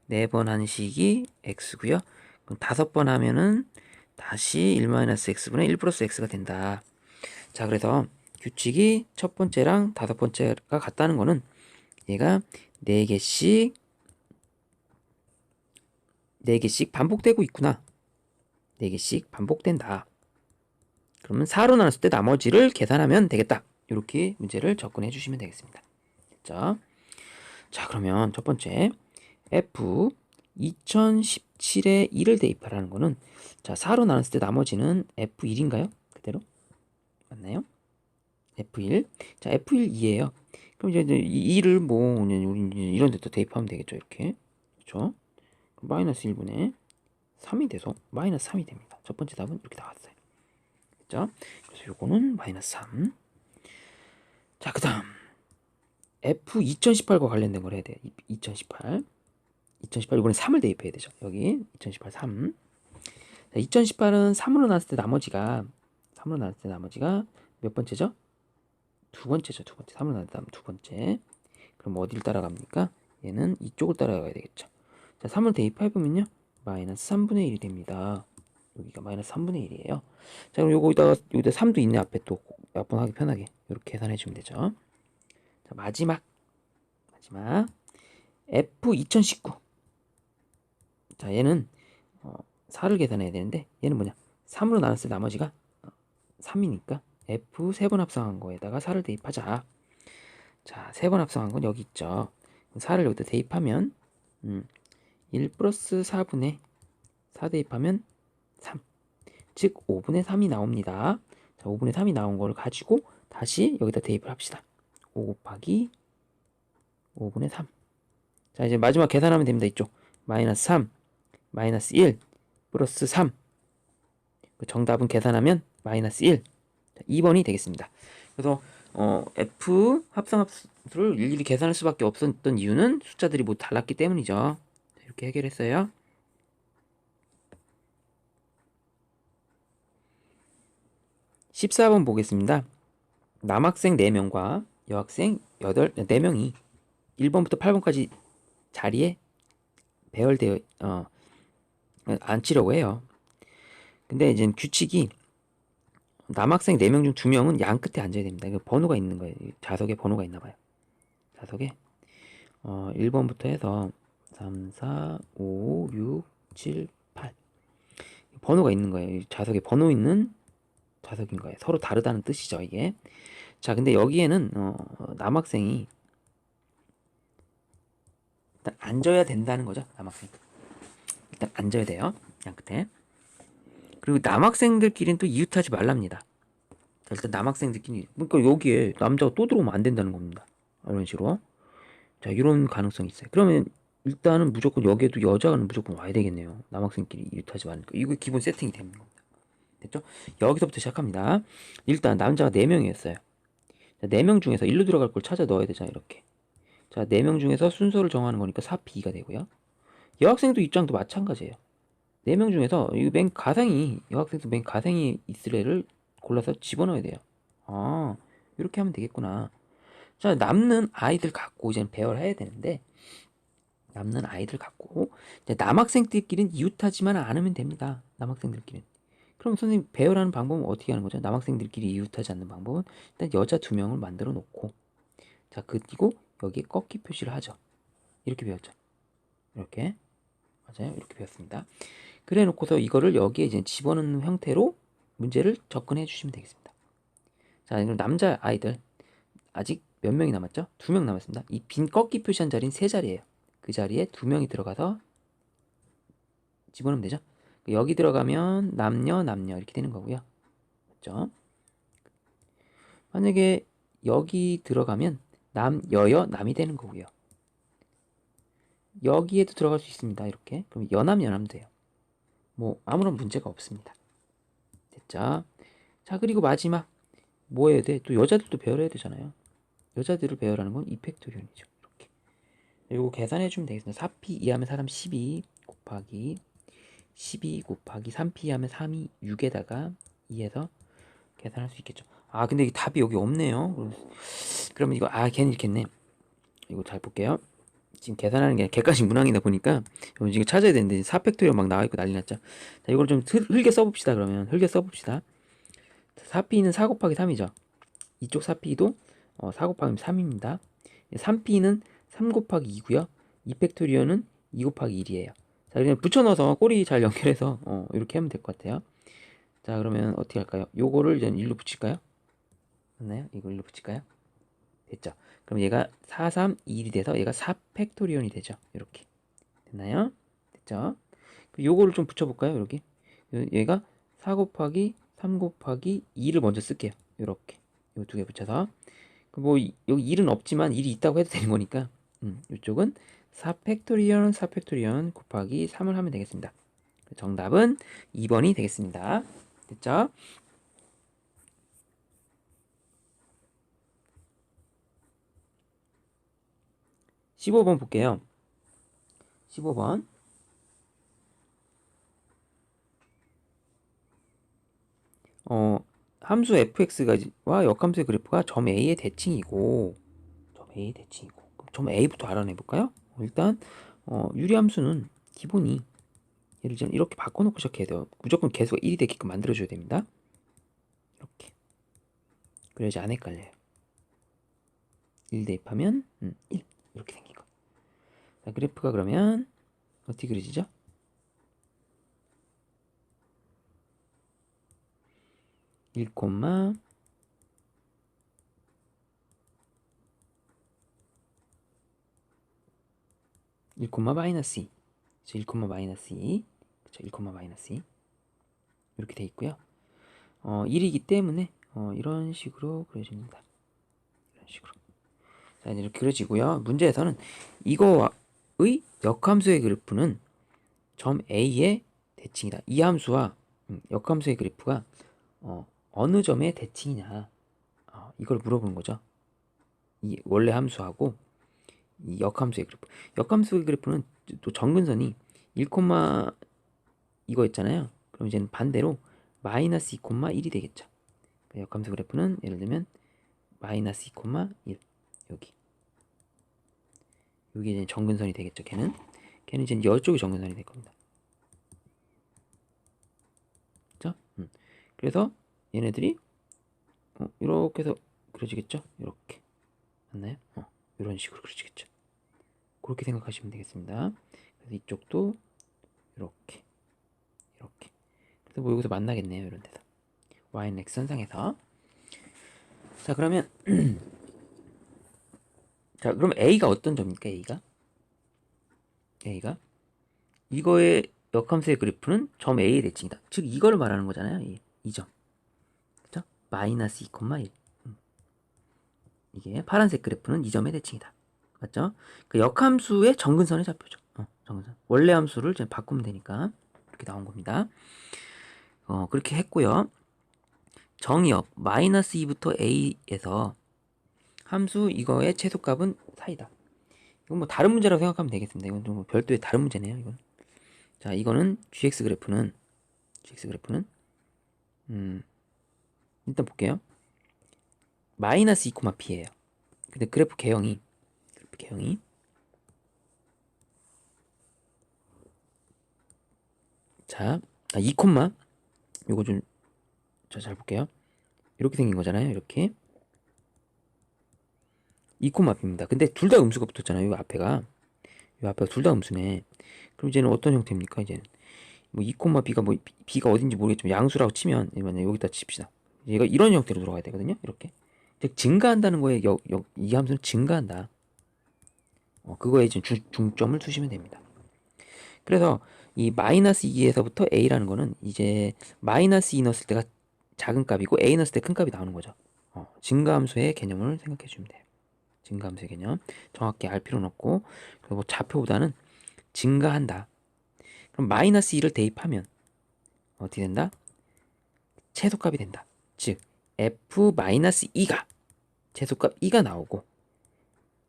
네 번 한 식이 x고요. 그럼 다섯 번 하면은 다시 1 마이너스 x분의 1 플러스 x가 된다. 자, 그래서 규칙이 첫 번째랑 다섯 번째가 같다는 거는 얘가 4개씩 반복되고 있구나. 4개씩 반복된다. 그러면 4로 나눴을 때 나머지를 계산하면 되겠다. 이렇게 문제를 접근해 주시면 되겠습니다. 됐죠? 자, 그러면 첫 번째 F 2017에 1을 대입하라는 거는, 자 4로 나눴을 때 나머지는 F1인가요? 그대로? 맞나요? F1. 자, F1 2예요. 그럼 이제 2를 뭐 이런 데또 대입하면 되겠죠. 이렇게. 그렇죠? 마이너스 1분의 3이 돼서 마이너스 3이 됩니다. 첫 번째 답은 이렇게 나왔어요. 그렇죠? 그래서 요거는 마이너스 3. 자, 그 다음 F 2018과 관련된 걸 해야 돼요. 2018 이번에 3을 대입해야 되죠. 여기 2018 3. 자, 2018은 3으로 나눴을 때 나머지가 몇 번째죠? 두 번째죠. 3으로 나눴을 때 두 번째. 그럼 어디를 따라갑니까? 얘는 이쪽을 따라가야 되겠죠. 자, 3을 대입해보면요, 마이너스 3분의 1이 됩니다. 여기가 마이너스 3분의 1이에요. 자, 그럼 여기다 3도 있네. 앞에 또 몇 번 하기 편하게 이렇게 계산해주면 되죠. 자, 마지막 F 2019. 자, 얘는 4를 계산해야 되는데, 얘는 뭐냐, 3으로 나눴을 때 나머지가 3이니까 F 3번 합성한 거에다가 4를 대입하자. 자, 3번 합성한 건 여기 있죠. 4를 여기다 대입하면 1 플러스 4분의 4 대입하면 3, 즉 5분의 3이 나옵니다. 자, 5분의 3이 나온 걸 가지고 다시 여기다 대입을 합시다. 5 곱하기 5분의 3. 자, 이제 마지막 계산하면 됩니다. 이쪽 마이너스 3 마이너스 1 플러스 3. 정답은 계산하면 마이너스 1. 자, 2번이 되겠습니다. 그래서 F 합성함수를 일일이 계산할 수밖에 없었던 이유는 숫자들이 뭐 달랐기 때문이죠. 이렇게 해결했어요. 14번 보겠습니다. 남학생 4명과 여학생 4명이 1번부터 8번까지 자리에 배열되어 앉히려고 해요. 근데 이제 규칙이 남학생 4명 중 2명은 양 끝에 앉아야 됩니다. 이거 번호가 있는 거예요. 좌석에 번호가 있나 봐요. 좌석에 1번부터 해서 3, 4, 5, 6, 7, 8 번호가 있는 거예요. 좌석에 번호 있는 좌석인 거예요. 서로 다르다는 뜻이죠, 이게. 자, 근데 여기에는 남학생이 일단 앉아야 된다는 거죠. 남학생 일단 앉아야 돼요. 양 끝에. 그리고 남학생들끼리는 또 이웃하지 말랍니다. 자, 일단 남학생들끼리, 그러니까 여기에 남자가 또 들어오면 안 된다는 겁니다. 이런 식으로. 자, 이런 가능성이 있어요. 그러면 일단은 무조건 여기에도 여자는 무조건 와야 되겠네요. 남학생끼리 이웃하지 말니까. 이거 기본 세팅이 되는 겁니다. 됐죠? 여기서부터 시작합니다. 일단 남자가 4명이었어요. 자, 4명 중에서 일로 들어갈 걸 찾아 넣어야 되잖아, 이렇게. 자, 4명 중에서 순서를 정하는 거니까 4B가 되고요. 여학생도 입장도 마찬가지예요. 4명 중에서 맨 가생이, 여학생도 맨 가생이 있을 애를 골라서 집어넣어야 돼요. 아, 이렇게 하면 되겠구나. 자, 남는 아이들 갖고 이제 배열해야 되는데, 남는 아이들 갖고 이제 남학생들끼리는 이웃하지만 않으면 됩니다. 남학생들끼리는. 그럼 선생님 배열하는 방법은 어떻게 하는 거죠? 남학생들끼리 이웃하지 않는 방법은 일단 여자 2명을 만들어 놓고, 자, 그리고 여기에 꺾기 표시를 하죠. 이렇게 배웠죠. 이렇게. 맞아요. 이렇게 배웠습니다. 그래 놓고서 이거를 여기에 이제 집어넣는 형태로 문제를 접근해 주시면 되겠습니다. 자, 그럼 남자 아이들 아직 몇 명이 남았죠? 2명 남았습니다. 이 빈 꺾기 표시한 자리는 3자리예요. 그 자리에 2명이 들어가서 집어넣으면 되죠. 여기 들어가면 남녀 이렇게 되는 거고요. 맞죠? 만약에 여기 들어가면 남, 여여, 남이 되는 거고요. 여기에도 들어갈 수 있습니다. 이렇게. 그럼 연함 돼요. 뭐 아무런 문제가 없습니다. 됐죠? 자, 그리고 마지막 뭐 해야 돼? 또 여자들도 배열해야 되잖아요. 여자들을 배열하는 건 이펙토리온이죠. 이렇게. 이거 계산해 주면 되겠습니다. 4p 이하면 4, 12 곱하기 12 곱하기 3p 하면 3이 6에다가 2에서 계산할 수 있겠죠. 아, 근데 이 답이 여기 없네요. 그러면 이거 괜히 이렇게 했네. 이거 잘 볼게요. 지금 계산하는 게 객관식 문항이다 보니까 지금 찾아야 되는데 4팩토리얼 막 나와 있고 난리 났죠. 자, 이걸 좀 흘게 써봅시다. 그러면 흘게 써봅시다. 4p는 4 곱하기 3이죠. 이쪽 4p도 4 곱하기 3입니다. 3p는 3 곱하기 2고요. 2팩토리얼은 2 곱하기 1이에요. 자, 그냥 붙여넣어서 꼬리 잘 연결해서 이렇게 하면 될 것 같아요. 자, 그러면 어떻게 할까요? 요거를 이제 1로 붙일까요? 맞나요? 이거 1로 붙일까요? 됐죠? 그럼 얘가 4, 3, 2이 돼서 얘가 4팩토리온이 되죠. 이렇게. 됐나요? 됐죠? 요거를 좀 붙여볼까요? 여기. 얘가 4 곱하기 3 곱하기 2를 먼저 쓸게요. 이렇게. 요 두 개 붙여서. 뭐 여기 1은 없지만 1이 있다고 해도 되는 거니까 이쪽은 4팩토리온 4팩토리온 곱하기 3을 하면 되겠습니다. 정답은 2번이 되겠습니다. 됐죠? (15번) 볼게요. 15번. 함수 fx와 역함수의 그래프가 점 A의 대칭이고, 그럼 점 A부터 알아내 볼까요? 일단 유리함수는 기본이 예를 들면 이렇게 바꿔놓고 시작해야 돼요. 무조건 개수가 1이 되게끔 만들어줘야 됩니다. 이렇게. 그래야지 안 헷갈려요. 1 대입하면 1 이렇게 생긴 거. 자, 그래프가 그러면 어떻게 그려지죠? 1, 1, 마이너스 2. 그쵸, 1, 마이너스 2. 그쵸, 1, 마이너스 2. 이렇게 돼 있고요. 1이기 때문에 이런 식으로 그려집니다. 이런 식으로. 자, 이렇게 그려지고요. 문제에서는 이거의 역함수의 그래프는 점 A의 대칭이다. 이 함수와 역함수의 그래프가 어느 점의 대칭이냐, 이걸 물어보는 거죠. 이 원래 함수하고 이 역함수의 그래프. 역함수의 그래프는 또 정근선이 1, 이거 있잖아요. 그럼 이제는 반대로 마이너스 2, 1이 되겠죠. 역함수 그래프는 예를 들면 마이너스 2, 1 여기. 여기 이제 정근선이 되겠죠. 걔는 이제 이쪽이 정근선이 될 겁니다. 그죠? 그래서 얘네들이 이렇게 해서 그려지겠죠? 이렇게 맞나요? 이런 식으로 그려지겠죠. 그렇게 생각하시면 되겠습니다. 그래서 이쪽도 이렇게 그래서 뭐 여기서 만나겠네요. 이런 데서 y는 x선상에서. 자 그러면 자 그럼 a가 어떤 점입니까? a가 이거의 역함수의 그래프는 점 a의 대칭이다. 즉 이걸 말하는 거잖아요. 이 점. 그죠? 마이너스 2,1. 이게 파란색 그래프는 이 점의 대칭이다. 맞죠? 그 역함수의 정근선에 잡혀죠. 정근선. 원래 함수를 이제 바꾸면 되니까 이렇게 나온 겁니다. 그렇게 했고요. 정의역 마이너스 2부터 a에서 함수 이거의 최소값은 4이다. 이건 뭐 다른 문제라고 생각하면 되겠습니다. 이건 좀 별도의 다른 문제네요. 이건. 자, 이거는 gx 그래프는 일단 볼게요. 마이너스 2, b예요. 근데 그래프 개형이 자, 2, 요거 좀 잘 볼게요. 이렇게 생긴 거잖아요. 이렇게 2, b입니다. 근데 둘 다 음수가 붙었잖아요. 요 앞에가 둘 다 음수네. 그럼 이제는 어떤 형태입니까? 이제는 뭐 2, b가 뭐 b가 어딘지 모르겠지만 양수라고 치면 여기다 칩시다. 얘가 이런 형태로 들어가야 되거든요. 이렇게 즉 증가한다는 거에 이 함수는 증가한다. 그거에 지금 중점을 두시면 됩니다. 그래서 이 마이너스 2에서부터 a라는 거는 이제 마이너스 2 넣었을 때가 작은 값이고 a 넣었을 때 큰 값이 나오는 거죠. 증가함수의 개념을 생각해 주면 돼요. 증가함수의 개념 정확히 알 필요는 없고 그리고 뭐 좌표보다는 증가한다. 그럼 마이너스 2를 대입하면 어떻게 된다? 최소값이 된다. 즉 f-2가 최소값 2가 나오고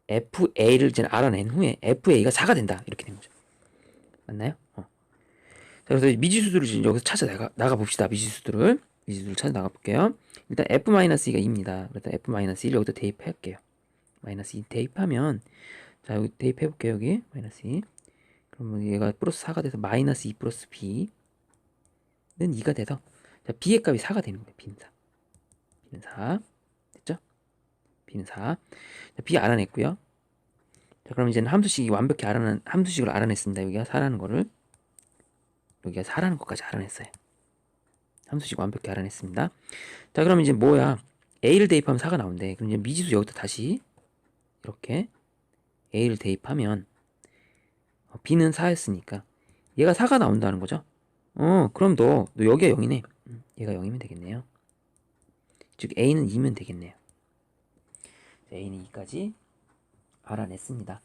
fa를 이제 알아낸 후에 fa가 4가 된다. 이렇게 된 거죠. 맞나요? 자, 그래서 미지수들을 이제 여기서 찾아 나가 봅시다. 미지수들을 찾아 나가 볼게요. 일단 f-2가 2입니다. 그래서 f-1을 여기다 대입할게요. 마이너스 2 대입하면 자 여기 대입해 볼게요. 여기 마이너스 2 그러면 얘가 플러스 4가 돼서 마이너스 2 플러스 b는 2가 돼서 자 b의 값이 4가 되는 거예요. b는 4 됐죠? b는 4 자, b 알아냈고요. 자 그럼 이제는 함수식이 완벽히 함수식을 알아냈습니다. 여기가 4라는 거를 여기가 4라는 것까지 알아냈어요. 함수식 완벽히 알아냈습니다. 자 그럼 이제 뭐야 a를 대입하면 4가 나온대. 그럼 이제 미지수 여기다 다시 이렇게 a를 대입하면 b는 4였으니까 얘가 4가 나온다는 거죠. 그럼 너 여기가 0이네. 얘가 0이면 되겠네요. 즉 a는 2면 되겠네요. a는 2까지 알아냈습니다.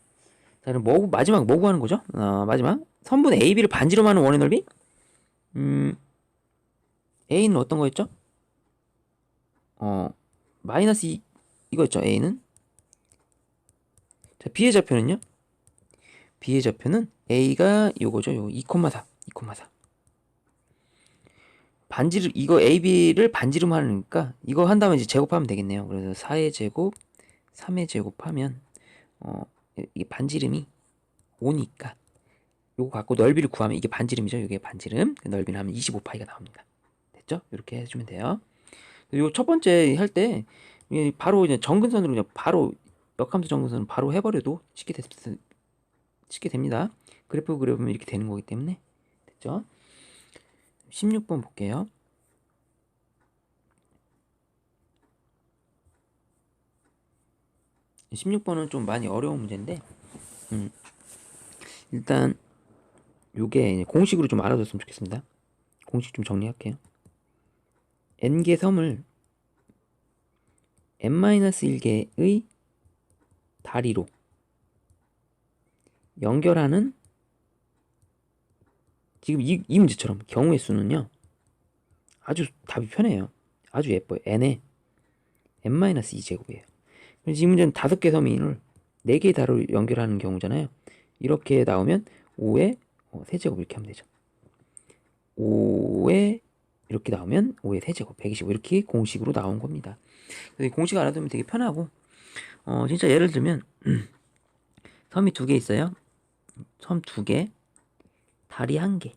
자 그럼 마지막 뭐 구하는 거죠? 마지막 선분 AB를 반지름 하는 원의 넓이? A는 어떤 거였죠? 마이너스 2 이거였죠. A는 자 B의 좌표는요? B의 좌표는 A가 요거죠. 요 2,4 반지름 이거 AB를 반지름 하니까 이거 한다면 이제 제곱하면 되겠네요. 그래서 4의 제곱 3의 제곱하면 이게 반지름이 5니까 요거 갖고 넓이를 구하면 이게 반지름이죠. 이게 반지름 넓이는 하면 25파이가 나옵니다. 됐죠? 이렇게 해주면 돼요. 요 첫 번째 할 때 바로 이제 정근선으로 그냥 바로 역함수 정근선을 바로 해버려도 쉽게 됩니다. 그래프 그려보면 이렇게 되는 거기 때문에 됐죠? 16번 볼게요. 16번은 좀 많이 어려운 문제인데 일단 요게 공식으로 좀 알아뒀으면 좋겠습니다. 공식 좀 정리할게요. n개 섬을 n-1개의 다리로 연결하는 지금 이 문제처럼 경우의 수는요 아주 답이 편해요. 아주 예뻐요. n에 n-2제곱이에요. 이 문제는 5개 섬을 4개의 다리로 연결하는 경우잖아요. 이렇게 나오면 5의 세제곱 이렇게 하면 되죠. 5의 이렇게 나오면 5의 세제곱 125 이렇게 공식으로 나온 겁니다. 공식 알아두면 되게 편하고 진짜 예를 들면 섬이 두 개 있어요. 섬 두 개, 다리 한 개.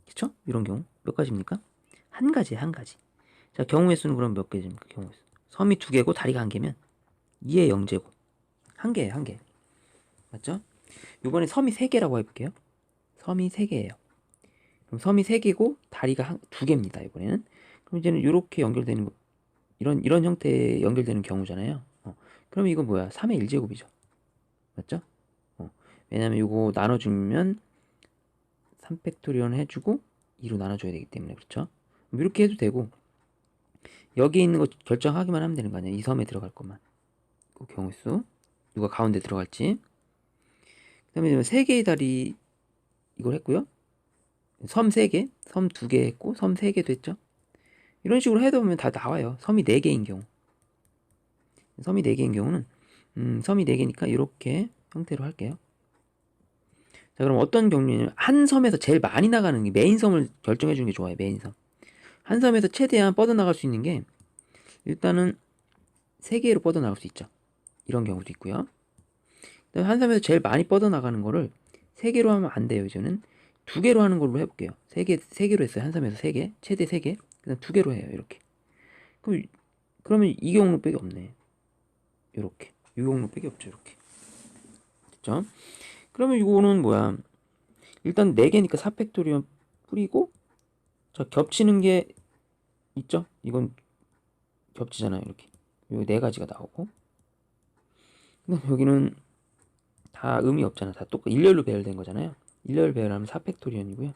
그쵸? 이런 경우 몇 가지입니까? 한 가지에 한 가지. 자, 경우의 수는 그럼 몇 개입니까? 경우의 수. 섬이 두 개고 다리가 한 개면 2의 0제곱. 한 개예요, 한 개. 맞죠? 이번에 섬이 세 개라고 해볼게요. 섬이 세 개예요. 그럼 섬이 세 개고 다리가 두 개입니다. 이번에는. 그럼 이제는 이렇게 연결되는 거, 이런 형태의 연결되는 경우잖아요. 그럼 이건 뭐야? 3의 1제곱이죠. 맞죠? 왜냐면 이거 나눠주면 3팩토리언 해주고 2로 나눠줘야 되기 때문에. 그렇죠? 이렇게 해도 되고, 여기 있는 거 결정하기만 하면 되는 거 아니야? 이 섬에 들어갈 것만. 그 경우수 누가 가운데 들어갈지. 그 다음에 세 개의 다리 이걸 했고요. 섬 3개, 섬 2개 했고, 섬 3개도 했죠. 이런 식으로 해도 보면 다 나와요. 섬이 4개인 경우. 섬이 4개인 경우는 섬이 4개니까 이렇게 형태로 할게요. 자, 그럼 어떤 경우냐면 한 섬에서 제일 많이 나가는 게 메인 섬을 결정해 주는 게 좋아요. 메인 섬. 한 섬에서 최대한 뻗어나갈 수 있는 게 일단은 3개로 뻗어나갈 수 있죠. 이런 경우도 있고요. 한 섬에서 제일 많이 뻗어나가는 거를 3개로 하면 안 돼요. 이제는 2개로 하는 걸로 해볼게요. 3개로 했어요. 한 섬에서 3개, 최대 3개. 그 다음 2개로 해요. 이렇게. 그러면 이 경로밖에 없네. 이렇게. 이 경로밖에 없죠. 이렇게. 됐죠? 그러면 이거는 뭐야? 일단 4개니까 4팩토리언 뿌리고, 자, 겹치는 게 있죠? 이건 겹치잖아요. 이렇게. 요 4가지가 나오고. 그 다음 여기는 다 의미 없잖아. 다 똑같 일렬로 배열된 거잖아요. 일렬 배열하면 4팩토리언이고요.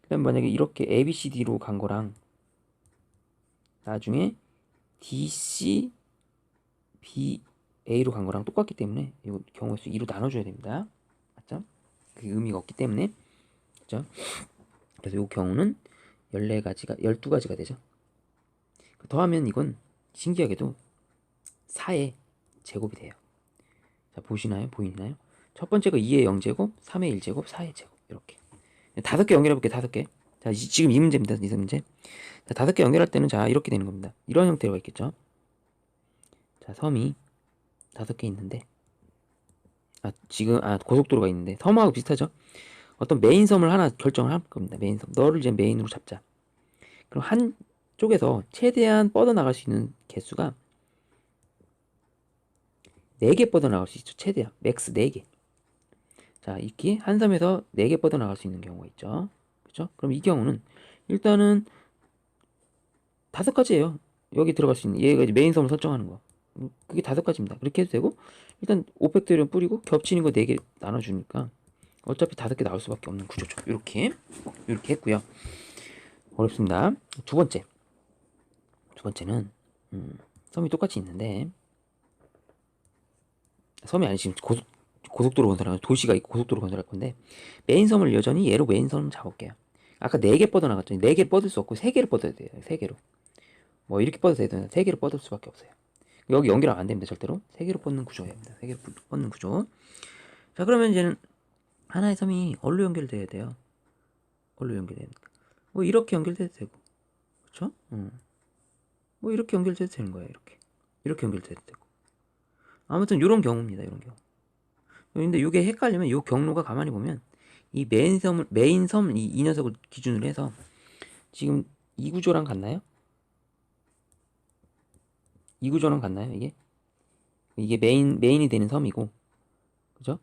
그 다음 만약에 이렇게 ABCD로 간 거랑 나중에 DC, BA로 간 거랑 똑같기 때문에 이 경우의 수 2로 나눠줘야 됩니다. 맞죠? 그게 의미가 없기 때문에. 그죠? 그래서 이 경우는 14가지가 12가지가 되죠. 더하면 이건 신기하게도 4의 제곱이 돼요. 자, 보시나요? 보이나요? 첫 번째가 2의 0제곱, 3의 1제곱, 4의 제곱. 이렇게 5개 연결해 볼게요. 5개. 자, 지금 이 문제입니다. 이 문제. 자, 5개 연결할 때는 자, 이렇게 되는 겁니다. 이런 형태로 있겠죠. 자, 섬이 5개 있는데, 지금 고속도로가 있는데 섬하고 비슷하죠. 어떤 메인 섬을 하나 결정을 할 겁니다. 메인 섬. 너를 이제 메인으로 잡자. 그럼 한 쪽에서 최대한 뻗어나갈 수 있는 개수가 4개 뻗어나갈 수 있죠. 최대한 맥스 4개. 자, 이렇게 한 섬에서 4개 뻗어나갈 수 있는 경우가 있죠. 그렇죠? 그럼 이 경우는 일단은 5가지예요. 여기 들어갈 수 있는 얘가 이제 메인 섬을 설정하는 거. 그게 5가지입니다. 그렇게 해도 되고, 일단 5팩토리언 뿌리고 겹치는 거 4개 나눠주니까 어차피 5개 나올 수밖에 없는 구조죠. 이렇게 했고요. 어렵습니다. 두 번째는 섬이 똑같이 있는데, 섬이 아니 지금 고속도로 건설하는 도시가 있고 고속도로 건설할 건데, 메인 섬을 여전히 얘로 메인 섬을 잡을게요. 아까 4개 뻗어 나갔더니 4개 뻗을 수 없고 3개를 뻗어야 돼요. 3개로. 뭐 이렇게 뻗어도 되는데 3개로 뻗을 수밖에 없어요. 여기 연결하면 안 됩니다. 절대로. 3개로 뻗는 구조입니다. 3개로 뻗는 구조. 자, 그러면 이제는 하나의 섬이 어디로 연결돼야 돼요? 어디로 연결돼야 됩니까? 뭐 이렇게 연결돼도 되고, 그렇죠? 뭐 이렇게 연결돼도 되는 거예요. 이렇게 연결돼도 되고. 아무튼 이런 경우입니다. 이런 경우. 근데 이게 헷갈리면 이 경로가 가만히 보면 이 메인 섬 이 녀석을 기준으로 해서 지금 이 구조랑 같나요? 이 구조랑 같나요? 이게 메인이 되는 섬이고, 그죠?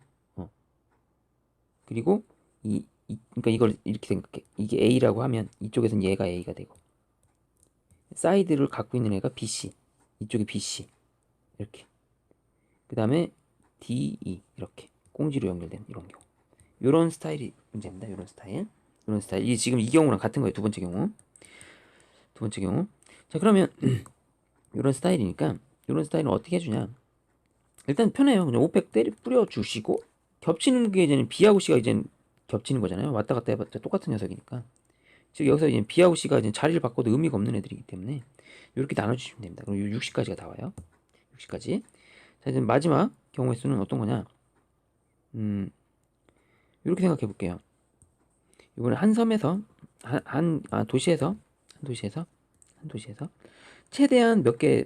그리고 그러니까 이걸 이렇게 생각해. 이게 A라고 하면 이쪽에서는 얘가 A가 되고, 사이드를 갖고 있는 애가 BC, 이쪽이 BC 이렇게. 그 다음에 DE 이렇게 꽁지로 연결된 이런 경우. 이런 스타일이 문제입니다. 이런 스타일. 이 지금 이 경우랑 같은 거예요. 두 번째 경우. 자, 그러면 이런 스타일이니까 이런 스타일은 어떻게 해주냐? 일단 편해요. 그냥 5팩 뿌려 주시고, 겹치는 게 이제는 B하고 C가 이제 겹치는 거잖아요. 왔다 갔다 해봤자 똑같은 녀석이니까. 즉 여기서 이제 B하고 C가 이제 자리를 바꿔도 의미가 없는 애들이기 때문에 이렇게 나눠주시면 됩니다. 그럼 60까지가 나와요. 60까지. 자, 이제 마지막 경우의 수는 어떤 거냐? 이렇게 생각해 볼게요. 이번에 한 섬에서 도시에서 최대한 몇 개,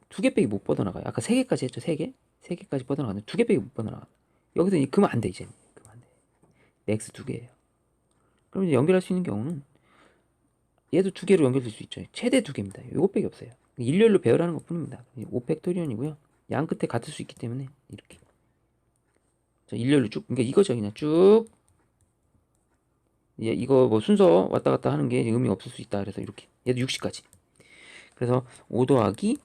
2개밖에 못 뻗어나가요. 아까 3개까지 했죠. 3개까지 뻗어나가는데 2개밖에 못 뻗어나가요. 여기서 그러면 안 돼, 이제. 그러면 안 돼. x 두 개예요. 그럼 이제 연결할 수 있는 경우는 얘도 두 개로 연결될 수 있죠. 최대 두 개입니다. 요것밖에 없어요. 일렬로 배열하는 것 뿐입니다. 5팩토리언이고요. 양 끝에 같을 수 있기 때문에 이렇게. 자, 일렬로 쭉. 그러니까 이거죠. 그냥 쭉. 예, 이거 뭐 순서 왔다 갔다 하는 게 의미 없을 수 있다. 그래서 이렇게. 얘도 60까지. 그래서 5 더하기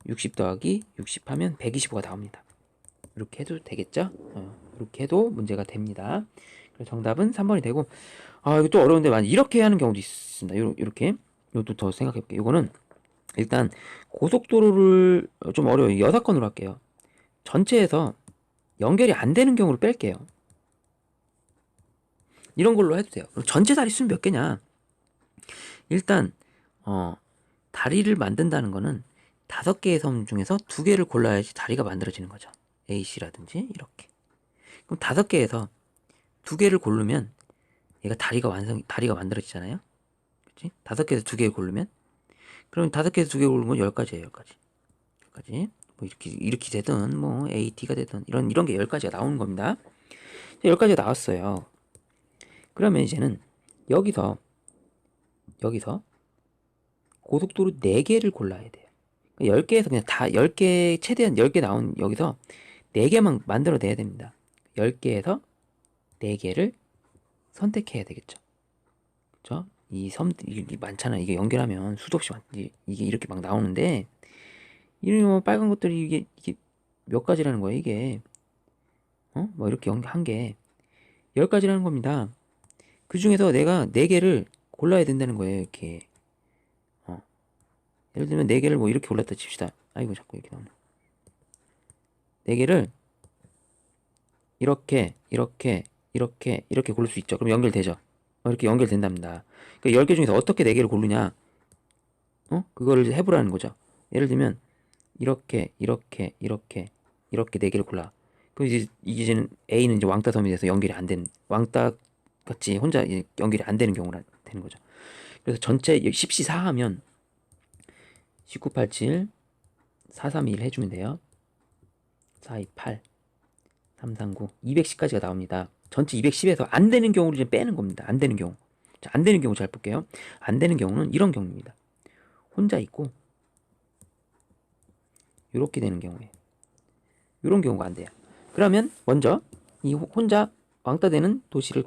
60 더하기 60 하면 125가 나옵니다. 이렇게 해도 되겠죠? 이렇게 해도 문제가 됩니다. 그래서 정답은 3번이 되고, 아, 이거 또 어려운데, 만약 이렇게 하는 경우도 있습니다. 요렇게. 이것도 더 생각해 볼게요. 이거는, 일단, 고속도로를 좀 어려워요. 6건으로 할게요. 전체에서 연결이 안 되는 경우를 뺄게요. 이런 걸로 해도 돼요. 그럼 전체 다리 수는 몇 개냐? 일단, 다리를 만든다는 거는 5개의 섬 중에서 2개를 골라야지 다리가 만들어지는 거죠. AC라든지, 이렇게. 그럼 5개에서 2개를 고르면 얘가 다리가 만들어지잖아요. 그치? 5개에서 2개를 고르면 그럼 5개에서 2개 고르는 건 10가지예요. 10가지. 뭐 이렇게 되든 뭐 AT가 되든 이런 게 10가지가 나오는 겁니다. 10가지가 나왔어요. 그러면 이제는 여기서 고속도로 4개를 골라야 돼요. 10개에서 그냥 다 10개 최대한 10개 나온 여기서 4개만 만들어내야 됩니다. 10개에서 4개를 선택해야 되겠죠. 그죠? 이게 많잖아. 이게 연결하면 수도 없이 이게 이렇게 막 나오는데, 이런 뭐 빨간 것들이 이게 몇 가지라는 거야, 이게. 뭐 이렇게 한 게, 10가지라는 겁니다. 그 중에서 내가 4개를 골라야 된다는 거예요, 이렇게. 예를 들면 4개를 뭐 이렇게 골랐다 칩시다. 아이고, 자꾸 이렇게 나오네. 4개를 이렇게 고를 수 있죠. 그럼 연결되죠. 이렇게 연결된답니다. 그러니까 10개 중에서 어떻게 4개를 고르냐, 그거를 해보라는 거죠. 예를 들면 이렇게 4개를 골라. 그럼 이제는 A는 이제 왕따섬이 돼서 연결이 안 된, 왕따 같이 혼자 연결이 안 되는 경우가 되는 거죠. 그래서 전체 10시 4 하면 1987 431 해주면 돼요. 428 339 210까지가 나옵니다. 전체 210에서 안 되는 경우를 이제 빼는 겁니다. 안 되는 경우. 자, 안 되는 경우 잘 볼게요. 안 되는 경우는 이런 경우입니다. 혼자 있고 이렇게 되는 경우에 이런 경우가 안 돼요. 그러면 먼저 이 혼자 왕따 되는 도시를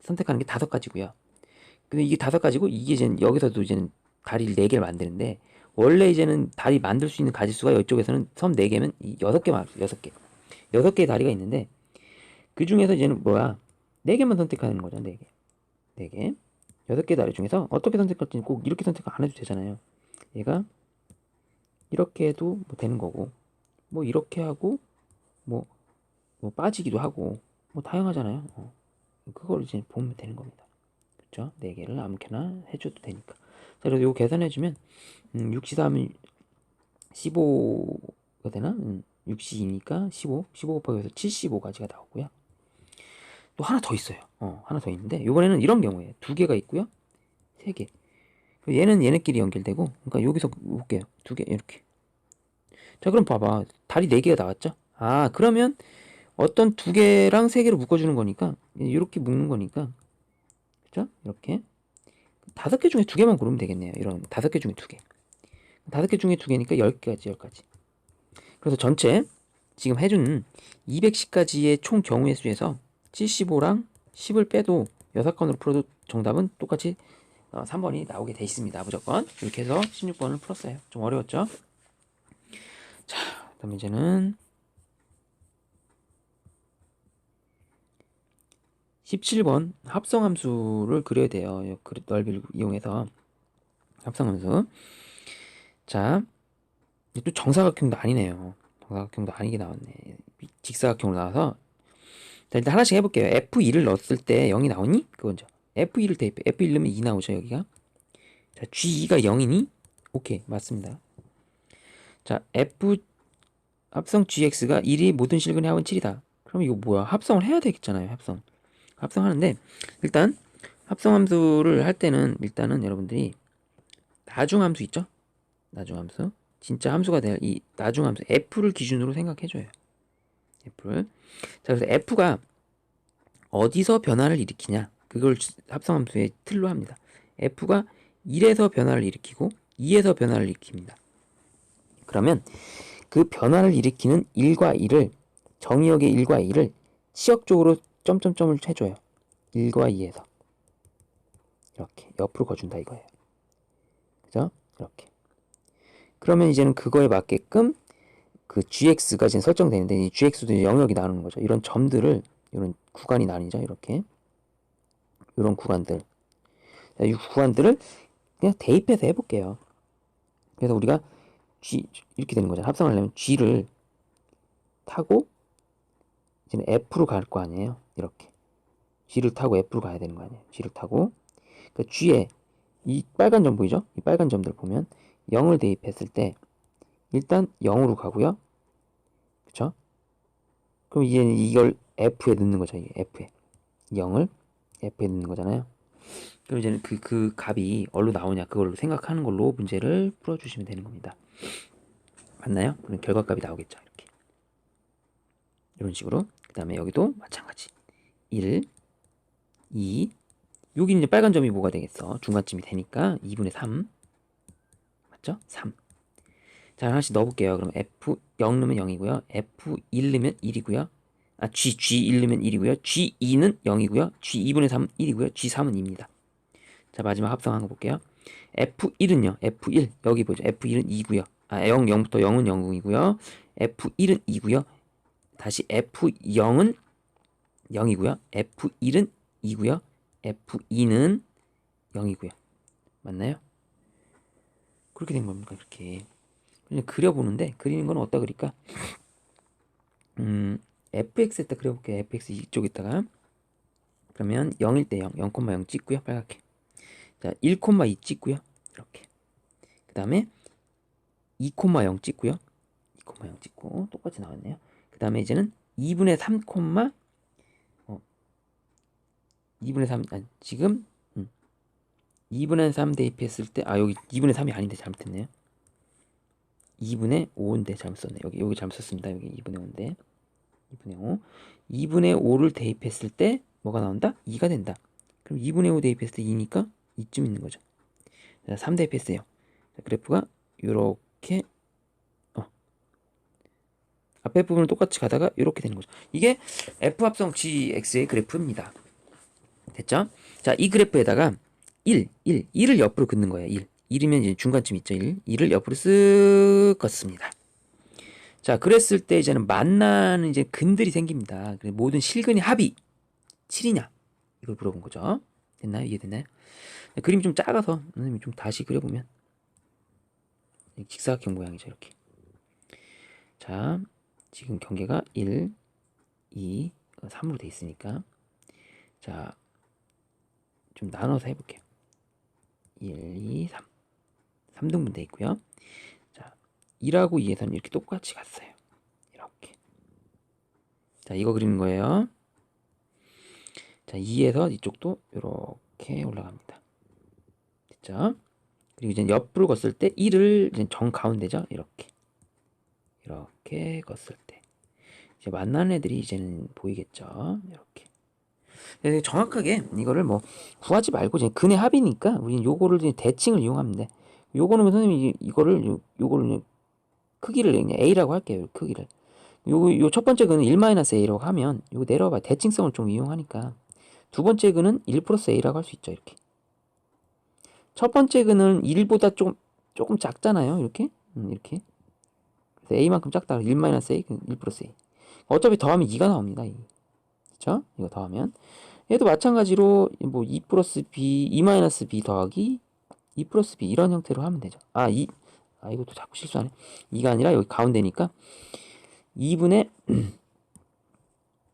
선택하는 게 5가지고요. 근데 이게 5가지고 이게 이제 여기서도 이제는 다리를 4개를 만드는데, 원래 이제는 다리 만들 수 있는 가지수가 이쪽에서는 섬 4개면 6개 말이죠. 6개. 6개의 다리가 있는데, 그 중에서 이제는 뭐야? 4개만 선택하는 거죠. 4개. 4개. 6개 다리 중에서 어떻게 선택할지는 꼭 이렇게 선택 안 해도 되잖아요. 얘가 이렇게 해도 뭐 되는 거고, 뭐 이렇게 하고, 뭐 빠지기도 하고, 뭐 다양하잖아요. 그걸 이제 보면 되는 겁니다. 그렇죠? 4개를 아무렇게나 해줘도 되니까. 자, 그래서 이거 계산해주면 6시 3은 15가 되나? 6시2니까 15 곱하기 해서 75가지가 나오고요. 또 하나 더 있어요. 하나 더 있는데, 이번에는 이런 경우에 2개가 있고요. 3개. 얘는 얘네끼리 연결되고, 그러니까 여기서 볼게요. 2개, 이렇게. 자, 그럼 봐봐. 다리 4개가 나왔죠? 아, 그러면 어떤 2개랑 3개를 묶어주는 거니까, 이렇게 묶는 거니까, 그죠? 이렇게. 5개 중에 2개만 고르면 되겠네요. 이런 5개 중에 2개. 5개 중에 2개니까 10가지. 그래서 전체 지금 해준 210가지의 총 경우의 수에서 75랑 10을 빼도 6건으로 풀어도 정답은 똑같이 3번이 나오게 돼 있습니다. 무조건. 이렇게 해서 16번을 풀었어요. 좀 어려웠죠? 자, 그다음 이제는 17번 합성함수를 그려야 돼요. 넓이를 이용해서 합성함수. 자, 또 정사각형도 아니네요. 정사각형도 아니게 나왔네. 직사각형으로 나와서, 자, 일단 하나씩 해볼게요. F2를 넣었을 때 0이 나오니? 그건죠. F2를 대입해. F1 넣으면 2 나오죠, 여기가. 자, G2가 0이니? 오케이, 맞습니다. 자, F 합성 GX가 1이 모든 실근의 합은 7이다. 그럼 이거 뭐야? 합성을 해야 되겠잖아요, 합성하는데, 일단 합성함수를 할 때는 일단은 여러분들이 나중함수 있죠? 나중함수. 진짜 함수가 될 이 나중함수 F를 기준으로 생각해줘요. F를. 자, 그래서 F가 어디서 변화를 일으키냐, 그걸 합성함수의 틀로 합니다. F가 1에서 변화를 일으키고 2에서 변화를 일으킵니다. 그러면 그 변화를 일으키는 1과 2를, 정의역의 1과 2를 치역적으로 점점점을 해줘요. 1과 2에서 이렇게 옆으로 거준다 이거예요. 그죠? 이렇게. 그러면 이제는 그거에 맞게끔 그 gx가 지금 설정되는데, 이 gx도 영역이 나누는 거죠. 이런 점들을, 이런 구간이 나뉘죠. 이렇게 이런 구간들, 자, 이 구간들을 그냥 대입해서 해볼게요. 그래서 우리가 g 이렇게 되는 거잖아요. 합성을 하려면 g를 타고 이제는 f로 갈 거 아니에요. 이렇게 g를 타고 f로 가야 되는 거 아니에요. g를 타고, 그러니까 g에 이 빨간 점 보이죠? 이 빨간 점들 보면 0을 대입했을 때 일단 0으로 가고요. 그쵸? 그럼 이제 이걸 f에 넣는 거죠. 이게 f에 0을 f에 넣는 거잖아요. 그럼 이제는 그 값이 어디로 나오냐, 그걸로 생각하는 걸로 문제를 풀어주시면 되는 겁니다. 맞나요? 그럼 결과값이 나오겠죠. 이렇게 이런 식으로. 그 다음에 여기도 마찬가지 1, 2, 여기 이제 빨간 점이 뭐가 되겠어? 중간쯤이 되니까 2분의 3 맞죠? 3. 자, 하나씩 넣어볼게요. 그럼 F0 넣으면 0이고요. F1 넣으면 1이고요. G1 넣으면 1이고요. G2는 0이고요. G2분의 3은 1이고요. G3은 2입니다. 자, 마지막 합성한 거 볼게요. F1은요. F1 여기 보죠. F1은 2고요. 0부터 0은 0이고요. F1은 2고요. 다시 F0은 0이고요. F1은 2고요. F2는 0이고요. 맞나요? 그렇게 된 겁니까? 그렇게 그냥 그려보는데, 그리는 건 어디다 그릴까? fx에다 그려볼게요. fx 이쪽에다가. 그러면 0일 때 0, 0,0 찍고요. 빨갛게. 자, 1,2 찍고요. 이렇게. 그 다음에 2,0 찍고요. 2,0 찍고 똑같이 나왔네요. 그 다음에 이제는 2분의 3, 2분의 3, 지금 2분의 3 대입했을 때, 여기 2분의 3이 아닌데 잘못했네요. 2분의 5인데 잘못 썼네. 여기 잘못 썼습니다. 여기 2분의 5인데 2분의 5. 2분의 5를 대입했을 때 뭐가 나온다? 2가 된다. 그럼 2분의 5 대입했을 때 2니까 2쯤 있는 거죠. 자, 3 대입했어요. 자, 그래프가 이렇게 앞에 부분을 똑같이 가다가 이렇게 되는 거죠. 이게 F 합성 GX의 그래프입니다. 됐죠? 자, 이 그래프에다가 1을 옆으로 긋는 거예요. 1이면 이제 중간쯤 있죠. 1을 옆으로 쓱 긋습니다. 자, 그랬을 때 이제는 만나는 이제 근들이 생깁니다. 모든 실근의 합이 7이냐? 이걸 물어본 거죠. 됐나요? 이해됐나요? 그림이 좀 작아서 선생님이 좀 다시 그려보면 직사각형 모양이죠. 이렇게. 자, 지금 경계가 1, 2, 3으로 돼 있으니까, 자, 좀 나눠서 해볼게요. 1, 2, 3. 3등분 돼 있고요. 자, 1하고 2에서는 이렇게 똑같이 갔어요. 이렇게. 자, 이거 그리는 거예요. 자, 2에서 이쪽도 이렇게 올라갑니다. 됐죠? 그리고 이제 옆으로 걷을 때 1을 이제 정 가운데죠. 이렇게 걷을 때 이제 만나는 애들이 이제는 보이겠죠. 이렇게. 그래서 정확하게 이거를 뭐 구하지 말고 이제 근의 합이니까 우리는 요거를 이제 대칭을 이용하면 돼. 요거는 선생님이 이거를 요거를 크기를 그냥 A라고 할게요. 크기를. 요 첫 번째 근은 1-A라고 하면 요거 내려봐. 대칭성을 좀 이용하니까 두 번째 근은 1 플러스 A라고 할 수 있죠. 이렇게. 첫 번째 근은 1보다 조금 작잖아요. 이렇게. 이렇게. 그래서 A만큼 작다. 1-A, 1 플러스 A. 어차피 더하면 2가 나옵니다. 2. 그쵸? 이거 더하면. 얘도 마찬가지로 뭐 2 플러스 B, 2 B 더하기 2 플러스 B 이런 형태로 하면 되죠. 이것도 자꾸 실수하네. 2가 아니라 여기 가운데니까 2분의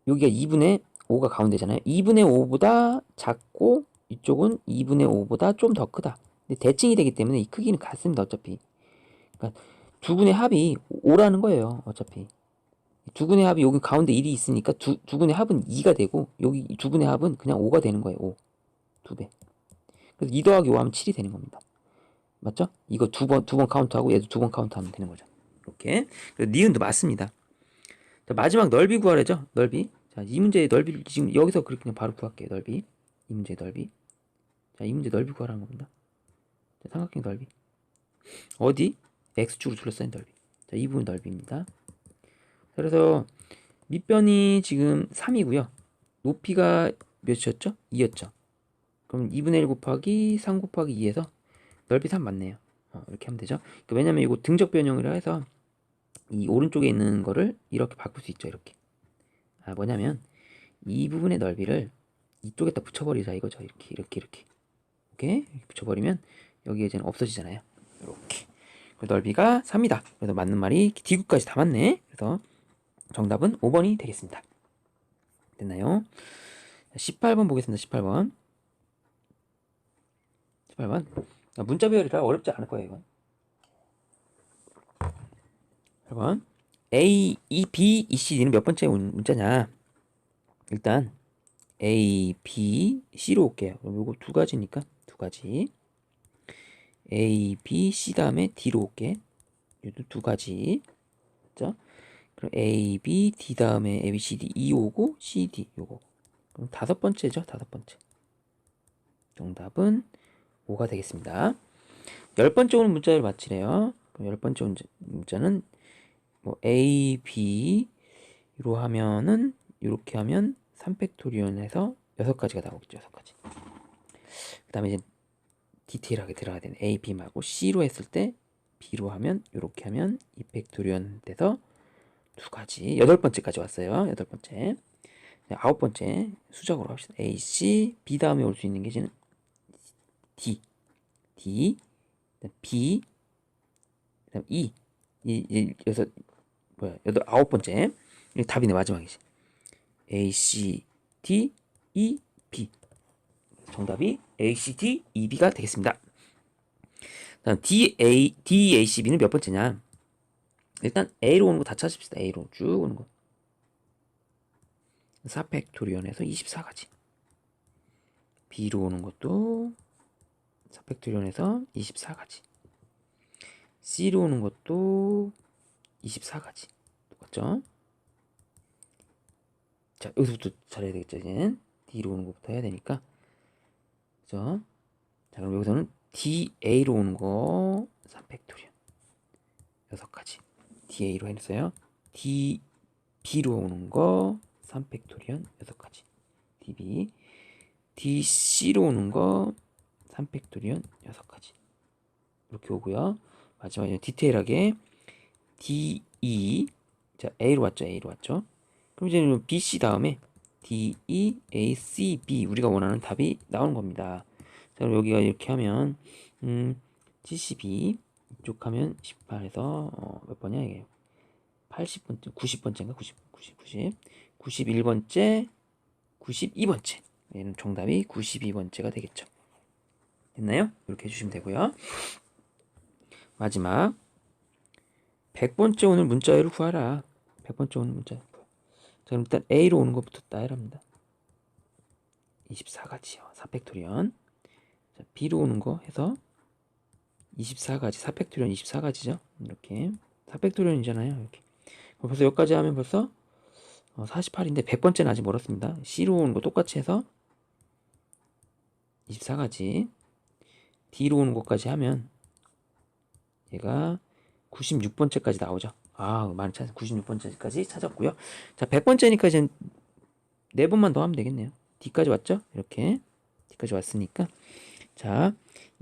여기가 2분의 5가 가운데잖아요. 2분의 5보다 작고 이쪽은 2분의 5보다 좀 더 크다. 근데 대칭이 되기 때문에 이 크기는 같습니다. 어차피. 그러니까 두 근의 합이 5라는 거예요. 어차피. 두 근의 합이 여기 가운데 1이 있으니까 두 근의 합은 2가 되고 여기 두 근의 합은 그냥 5가 되는 거예요. 5. 2배. 그래서 2 더하기 5 하면 7이 되는 겁니다. 맞죠? 이거 두 번 카운트하고 얘도 두 번 카운트하면 되는 거죠. 이렇게. 그래서 니은도 맞습니다. 자, 마지막 넓이 구하래죠. 넓이. 자, 이 문제의 넓이를 지금 여기서 그렇게 그냥 바로 구할게요. 넓이. 이 문제의 넓이. 자, 이 문제 넓이 구하라는 겁니다. 자, 삼각형 넓이. 어디? X축으로 둘러싸인 넓이. 자, 이 부분 넓이입니다. 그래서 밑변이 지금 3이고요. 높이가 몇이었죠? 2였죠. 그럼 2분의 1 곱하기 3 곱하기 2에서 넓이 3 맞네요. 이렇게 하면 되죠. 그러니까 왜냐면 이거 등적 변형이라 해서 이 오른쪽에 있는 거를 이렇게 바꿀 수 있죠. 이렇게. 뭐냐면 이 부분의 넓이를 이쪽에다 붙여버리자 이거죠. 이렇게 이렇게 붙여버리면 여기에 이제는 없어지잖아요. 이렇게. 넓이가 3이다. 그래서 맞는 말이 D구까지 다 맞네. 그래서 정답은 5번이 되겠습니다. 됐나요? 18번 보겠습니다. 18번. 문자 배열이라 어렵지 않을 거예요. 이건. 8번. A, E, B, E, C, D는 몇 번째 문자냐? 일단 A, B, C로 올게요. 그럼 요거 두 가지니까 두 가지. A, B, C 다음에 D로 올게. 요도 두 가지. 그죠? 그럼 A, B, D 다음에 A, B, C, D, E 오고 C, D 요거. 그럼 다섯 번째죠. 다섯 번째. 정답은 5가 되겠습니다. 열 번째 오는 문자를 맞히래요. 그럼 열 번째 문자는 뭐 A, B로 하면은 이렇게 하면 3팩토리온에서 6가지가 나오겠죠. 6가지. 그 다음에 이제 디테일하게 들어가야 되는 A, B 말고 C로 했을 때 B로 하면 이렇게 하면 2팩토리온 돼서 두 가지. 여덟 번째까지 왔어요. 여덟 번째. 아홉 번째 수작으로 합시다. A, C, B 다음에 올 수 있는 게 이제는 D, B, 그다음 E. 여섯 아홉 번째. 이게 답이네 마지막이지. A, C, D, E, B. 정답이 A, C, D, E, B가 되겠습니다. 다음 D, A, C, B는 몇 번째냐? 일단 A로 오는 거 다 찾읍시다. A로 쭉 오는 거. 4팩토리온에서 24가지. B로 오는 것도 4팩토리온에서 24가지. C로 오는 것도 24가지. 똑같죠? 자, 여기서부터 잘해야 되겠죠, 이제는. D로 오는 것부터 해야 되니까. 그죠? 자, 그럼 여기서는 DA로 오는 거 3팩토리온 6가지. DA로 해놨어요. DB로 오는 거 3팩토리온 6가지. DB. DC로 오는 거 3팩토리온 6가지. 이렇게 오고요. 마지막에 디테일하게 DE. 자, A로 왔죠. A로 왔죠. 그럼 이제 BC 다음에 D, E, A, C, B 우리가 원하는 답이 나오는 겁니다. 자, 그럼 여기가 이렇게 하면 72 이쪽 하면 18에서 몇 번이야 이게 80번째 90번째인가 91번째 92번째 얘는 정답이 92번째가 되겠죠. 됐나요? 이렇게 해주시면 되고요. 마지막 100번째 오늘 문자열을 구하라. 100번째 오늘 문자열. 자, 그럼 일단 A로 오는 것부터 따야합니다. 24가지요. 4팩토리온. 자, B로 오는 거 해서 24가지. 4팩토리온 24가지죠. 이렇게. 4팩토리온이잖아요. 이렇게. 벌써 여기까지 하면 벌써 48인데 100번째는 아직 멀었습니다. C로 오는 거 똑같이 해서 24가지. D로 오는 것까지 하면 얘가 96번째까지 나오죠. 많이 찾았 96번째까지 찾았고요. 자, 100번째니까 이제 4번만 더 하면 되겠네요. D까지 왔죠? 이렇게 D까지 왔으니까 자,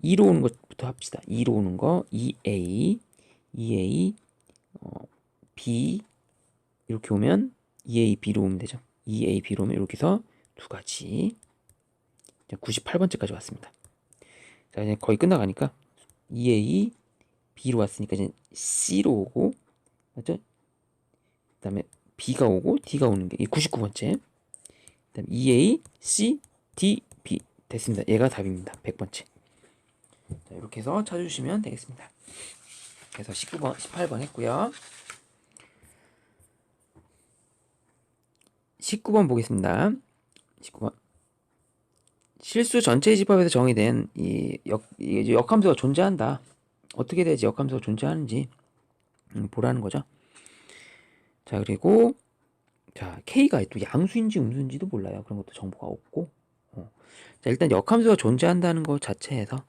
2로 오는 것부터 합시다. 2로 오는 거 EA B 이렇게 오면 EA B로 오면 되죠. EA B로 오면 이렇게 해서 두 가지. 98번째까지 왔습니다. 자, 이제 거의 끝나가니까 EA B로 왔으니까 이제 C로 오고 맞죠? 그다음에 B가 오고 D가 오는 게 99번째. 그다음 EA C D B 됐습니다. 얘가 답입니다. 100번째. 자, 이렇게 해서 찾아주시면 되겠습니다. 그래서 19번, 18번 했고요. 19번 보겠습니다. 19번. 실수 전체의 집합에서 정의된 이 역함수가 존재한다. 어떻게 돼야지 역함수가 존재하는지 보라는 거죠. 자, 그리고 자, K가 또 양수인지 음수인지도 몰라요. 그런 것도 정보가 없고. 자, 일단 역함수가 존재한다는 것 자체에서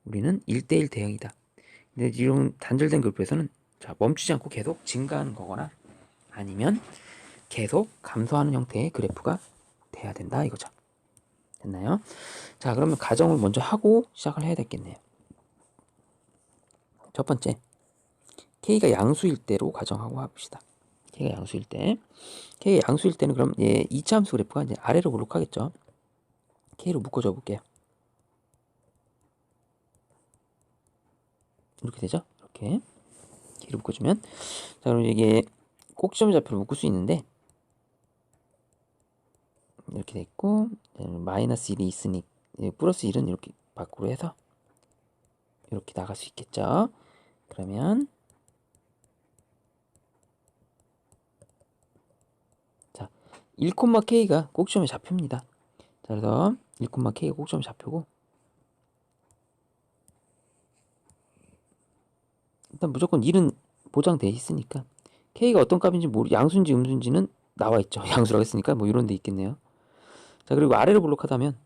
우리는 1대1 대응이다. 근데 이런 단절된 그래프에서는 자, 멈추지 않고 계속 증가하는 거거나 아니면 계속 감소하는 형태의 그래프가 돼야 된다 이거죠. 됐나요? 자, 그러면 가정을 먼저 하고 시작을 해야 되겠네요. 첫 번째, K가 양수일 때로 가정하고 합시다. K가 양수일 때. K가 양수일 때는 그럼 얘 2차 함수 그래프가 이제 아래로 오르락하겠죠. K로 묶어줘 볼게요. 이렇게 되죠? 이렇게 K로 묶어주면 자, 그럼 이게 꼭지점 좌표로 묶을 수 있는데 이렇게 돼 있고 마이너스 1이 있으니 플러스 1은 이렇게 밖으로 해서 이렇게 나갈 수 있겠죠. 그러면 자 1,K가 꼭지점에 잡힙니다. 자, 그래서 1,K가 꼭지점에 잡히고 일단 무조건 1은 보장돼 있으니까 K가 어떤 값인지 양수인지 음수인지는 나와 있죠. 양수라고 했으니까 뭐 이런 데 있겠네요. 자, 그리고 아래로 블록하다면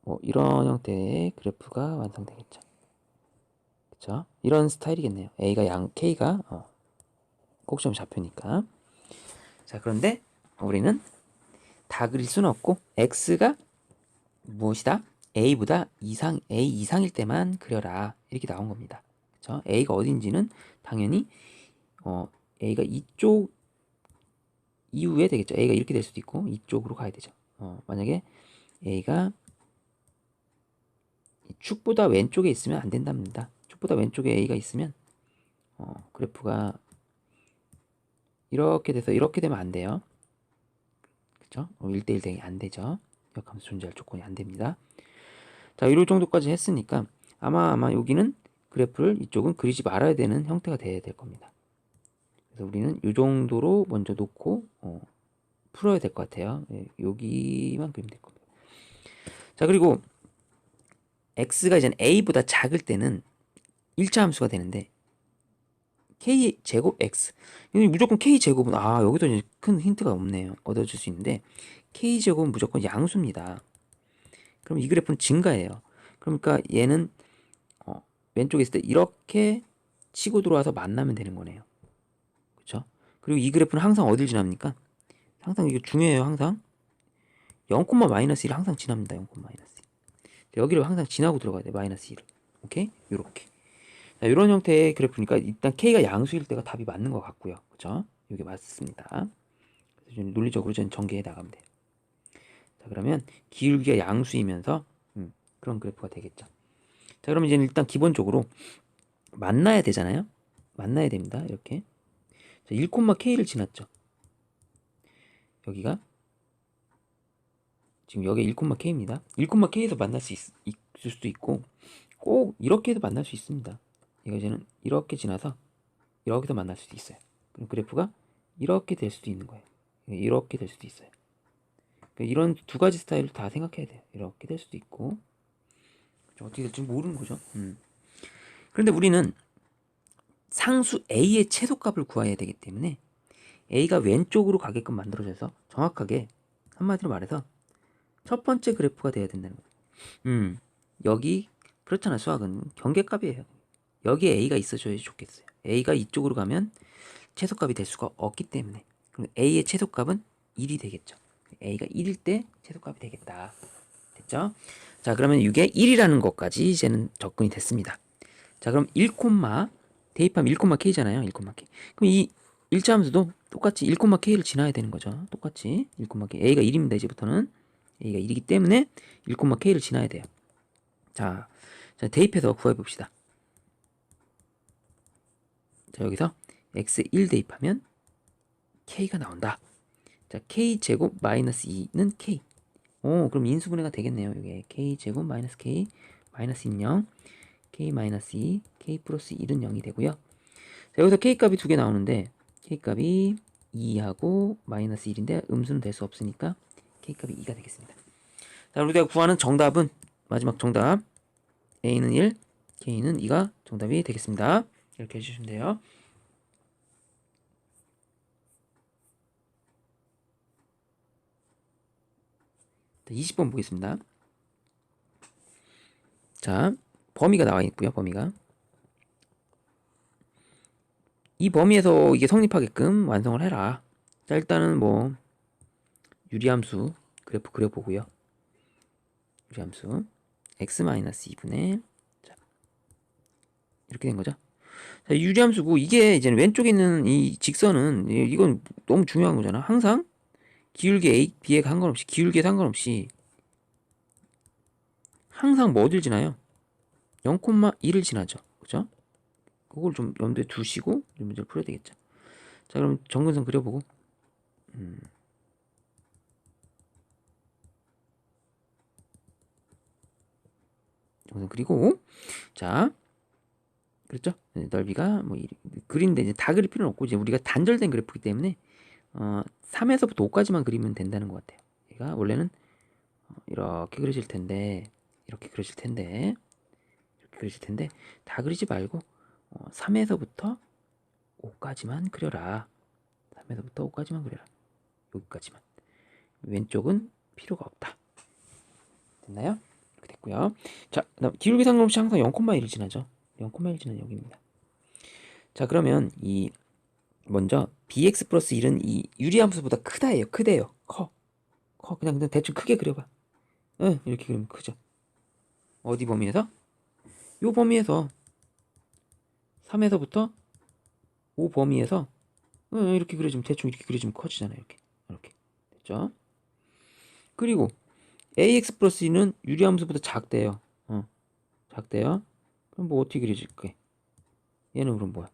뭐 이런 형태의 그래프가 완성되겠죠. 그쵸? 이런 스타일이겠네요. K가 꼭지점 잡히니까. 자, 그런데 우리는 다 그릴 수는 없고 X가 무엇이다? A보다 A 이상일 때만 그려라. 이렇게 나온 겁니다. 그쵸? A가 어딘지는 당연히 A가 이쪽 이후에 되겠죠. A가 이렇게 될 수도 있고 이쪽으로 가야 되죠. 만약에 A가 축보다 왼쪽에 있으면 안 된답니다. 축보다 왼쪽에 A가 있으면 그래프가 이렇게 돼서 이렇게 되면 안 돼요. 그쵸? 1대1 대응이 안 되죠. 역함수 존재할 조건이 안 됩니다. 자, 이럴 정도까지 했으니까 아마 여기는 그래프를 이쪽은 그리지 말아야 되는 형태가 돼야 될 겁니다. 그래서 우리는 이 정도로 먼저 놓고 풀어야 될 것 같아요. 예, 여기만 그리면 될 겁니다. 자, 그리고 x가 이제 a보다 작을 때는 1차 함수가 되는데 k제곱 x 무조건 k제곱은 여기도 이제 큰 힌트가 없네요. 얻어줄 수 있는데 k제곱은 무조건 양수입니다. 그럼 이 그래프는 증가해요. 그러니까 얘는 왼쪽에 있을 때 이렇게 치고 들어와서 만나면 되는 거네요. 그렇죠? 그리고 이 그래프는 항상 어딜 지납니까? 항상 이게 중요해요. 항상 0,-1을 항상 지납니다. 0,-1. 여기를 항상 지나고 들어가야 돼. 마이너스 1을. 오케이? 요렇게. 자, 이런 형태의 그래프니까 일단 K가 양수일 때가 답이 맞는 것 같고요. 그죠? 이게 맞습니다. 그래서 논리적으로 저는 전개해 나가면 돼요. 자, 그러면 기울기가 양수이면서 그런 그래프가 되겠죠. 자, 그러면 이제 일단 기본적으로 만나야 되잖아요. 만나야 됩니다. 이렇게. 자, 1,K를 지났죠. 여기가 지금 여기 1,K입니다. 1,K에서 만날 수 있을 수도 있고 꼭 이렇게 해도 만날 수 있습니다. 이거 이제는 이렇게 지나서 이렇게도 만날 수도 있어요. 그럼 그래프가 이렇게 될 수도 있는 거예요. 이렇게 될 수도 있어요. 이런 두 가지 스타일을 다 생각해야 돼요. 이렇게 될 수도 있고 어떻게 될지 모르는 거죠. 그런데 우리는 상수 A의 최소값을 구해야 되기 때문에 A가 왼쪽으로 가게끔 만들어져서 정확하게 한마디로 말해서 첫 번째 그래프가 돼야 된다는 거예요. 여기 그렇잖아. 수학은 경계값이에요. 여기에 A가 있어줘야지 좋겠어요. A가 이쪽으로 가면 최소값이 될 수가 없기 때문에 그럼 A의 최소값은 1이 되겠죠. A가 1일 때 최소값이 되겠다. 됐죠? 자, 그러면 이게 1이라는 것까지 이제는 접근이 됐습니다. 자, 그럼 1, 대입하면 1,K잖아요. 1,K. 그럼 이 1차 함수도 똑같이 1,K를 지나야 되는 거죠. 똑같이 1,K. A가 1입니다. 이제부터는 A가 1이기 때문에 1,K를 지나야 돼요. 자, 대입해서 구해봅시다. 자, 여기서 x1 대입하면 k가 나온다. 자, k제곱 마이너스 2는 k. 그럼 인수분해가 되겠네요. 이게 k제곱 마이너스 k 마이너스 2는 0, k 마이너스 2, k 플러스 1은 0이 되고요. 자, 여기서 k값이 두 개 나오는데 k값이 2하고 마이너스 1인데 음수는 될 수 없으니까 k값이 2가 되겠습니다. 자, 우리가 구하는 정답은 마지막 정답 a는 1, k는 2가 정답이 되겠습니다. 이렇게 해주시면 돼요. 20번 보겠습니다. 자, 범위가 나와 있고요. 범위가 이 범위에서 이게 성립하게끔 완성을 해라. 자, 일단은 뭐 유리함수 그래프 그려보고요. 유리함수 x-2분의 자, 이렇게 된 거죠. 자, 유리함수고 이게 이제 왼쪽에 있는 이 직선은 이건 너무 중요한 거잖아. 항상 기울기 a, b에 상관없이 기울기에 상관없이 항상 뭐 어딜 지나요? 0,1을 지나죠. 그죠? 그걸 좀 염두에 두시고 이 문제를 풀어야 되겠죠. 자, 그럼 정근선 그려보고 정근선 그리고 자, 그렇죠? 넓이가 뭐 그리는데 이제 다 그릴 필요는 없고 이제 우리가 단절된 그래프이기 때문에 3에서부터 5까지만 그리면 된다는 것 같아요. 얘가 원래는 이렇게 그려질 텐데 이렇게 그려질 텐데 이렇게 그려질 텐데 다 그리지 말고 3에서부터 5까지만 그려라. 3에서부터 5까지만 그려라. 여기까지만. 왼쪽은 필요가 없다. 됐나요? 이렇게 됐고요. 자, 그다음 기울기 상관없이 항상 0,1을 지나죠. 0,1 지나는 여기입니다. 자, 그러면 이 먼저 bx 플러스 1은 이 유리함수보다 크다예요. 크대요. 커. 그냥 대충 크게 그려봐. 응, 이렇게 그리면 크죠. 어디 범위에서? 요 범위에서 3에서부터 5 범위에서 이렇게 그려주면 대충 이렇게 그려주면 커지잖아요. 이렇게 됐죠? 그리고 ax 플러스 2는 유리함수보다 작대요. 작대요. 그럼 뭐 어떻게 그려질게? 얘는 그럼 뭐야?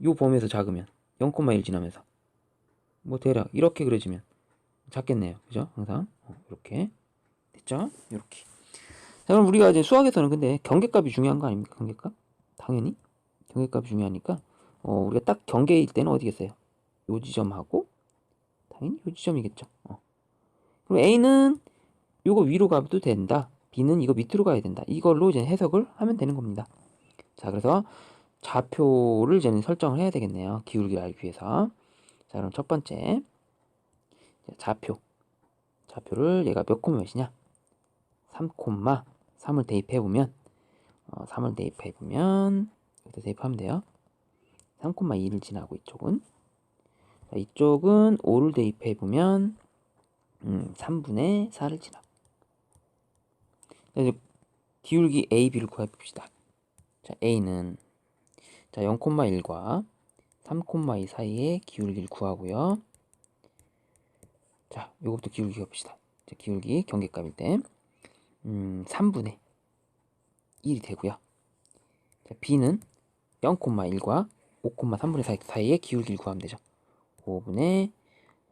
요 범위에서 작으면 0,1 지나면서 뭐 대략 이렇게 그려지면 작겠네요. 그죠? 항상 이렇게 됐죠? 이렇게. 자, 그럼 우리가 이제 수학에서는 근데 경계값이 중요한 거 아닙니까? 경계값? 당연히 경계값이 중요하니까 우리가 딱 경계일 때는 어디겠어요? 요 지점하고 당연히 요 지점이겠죠. 그럼 A는 요거 위로 가도 된다. B는 이거 밑으로 가야 된다. 이걸로 이제 해석을 하면 되는 겁니다. 자, 그래서 좌표를 이제는 설정을 해야 되겠네요. 기울기를 알기 위해서. 자, 그럼 첫 번째 좌표를 얘가 몇 콤마 몇이냐? 3,3을 대입해보면 3을 대입해보면 여기다 대입하면 돼요. 3,2를 지나고 이쪽은 자, 이쪽은 5를 대입해보면 3분의 4를 지나고 이제 기울기 A, B를 구해봅시다. 자, A는 자 0,1과 3,2 사이의 기울기를 구하고요. 자, 요것부터 기울기 해봅시다. 자, 기울기 경계값일 때 3분의 1이 되고요. 자, B는 0,1과 5,3분의 4 사이의 기울기를 구하면 되죠. 5분의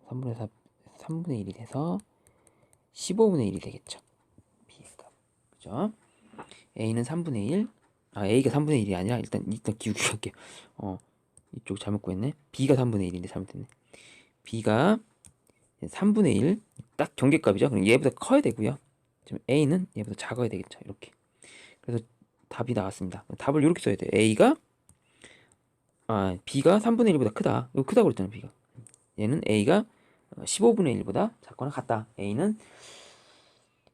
3분의 4, 3분의 1이 돼서 15분의 1이 되겠죠. B의 값. 그죠? A는 3분의 1. A가 3분의 1이 아니라 일단 기울기 할게요. 이쪽 잘못 구했네. B가 3분의 1인데 잘못됐네. B가 3분의 1. 딱 경계값이죠. 그럼 얘보다 커야 되고요. 지금 A는 얘보다 작아야 되겠죠. 이렇게. 그래서 답이 나왔습니다. 답을 이렇게 써야 돼요. B가 3분의 1보다 크다. 이거 크다고 그랬잖아요. B가. 얘는 A가 15분의 1보다 작거나 같다. A는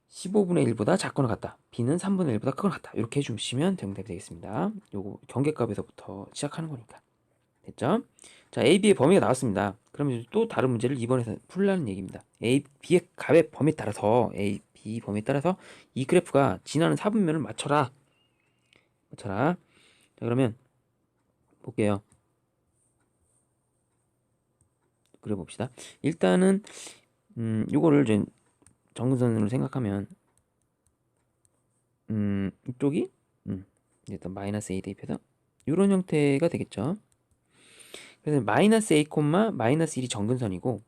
15분의 1보다 작거나 같다. B는 3분의 1보다 크거나 같다. 이렇게 해주시면 정답이 되겠습니다. 요거 경계값에서부터 시작하는 거니까. 됐죠? 자, A, B의 범위가 나왔습니다. 그러면 또 다른 문제를 이번에서 풀라는 얘기입니다. A, B의 값의 범위에 따라서 A, B 범위에 따라서 이 그래프가 지나는 사분면을 맞춰라. 자, 그러면 볼게요. 그려봅시다. 일단은 요거를 이제 정근선으로 생각하면 이쪽이 일단 마이너스 A 대입해서 이런 형태가 되겠죠. 그래서 마이너스 A, 마이너스 1이 정근선이고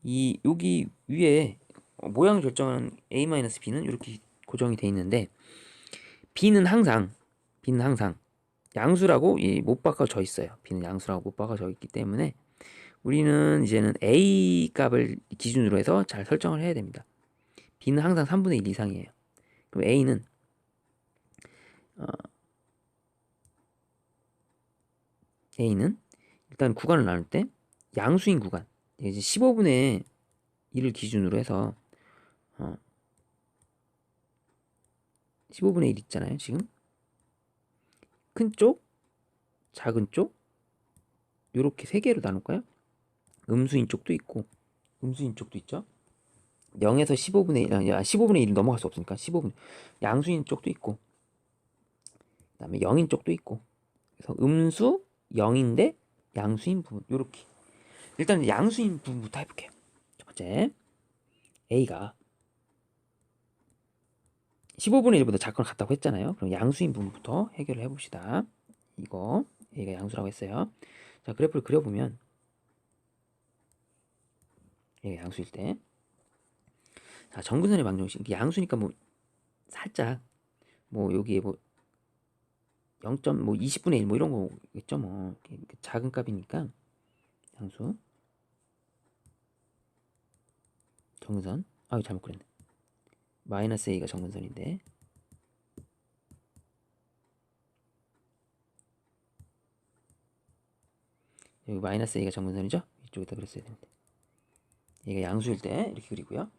이 여기 위에 모양을 결정하는 A 마이너스 B는 이렇게 고정이 돼 있는데 B는 항상 양수라고 못 바꿔져 있어요. B는 양수라고 못 바꿔져 있기 때문에 우리는 이제는 A 값을 기준으로 해서 잘 설정을 해야 됩니다. B는 항상 3분의 1 이상이에요. 그럼 A는 일단 구간을 나눌 때 양수인 구간 이제 15분의 1을 기준으로 해서 15분의 1 있잖아요. 지금 큰 쪽, 작은 쪽 요렇게 세 개로 나눌까요? 음수인 쪽도 있고 음수인 쪽도 있죠. 0에서 15분의 1, 15분의 1을 넘어갈 수 없으니까 15분 양수인 쪽도 있고 그다음에 0인 쪽도 있고 그래서 음수 0인데 양수인 부분 요렇게 일단 양수인 부분부터 해볼게요. 첫 번째 A가 15분의 1보다 작거나 같다고 했잖아요. 그럼 양수인 부분부터 해결을 해봅시다. 이거 A가 양수라고 했어요. 자, 그래프를 그려보면 A가 양수일 때 자, 정근선의 방정식 이게 양수니까 뭐 살짝 뭐 여기에 뭐 0. 뭐 20분의 1 뭐 이런 거겠죠. 뭐 작은 값이니까 양수 정근선 잘못 그렸네. 마이너스 A가 정근선인데 여기 마이너스 A가 정근선이죠? 이쪽에다 그렸어야 되는데 얘가 양수일 때 이렇게 그리고요.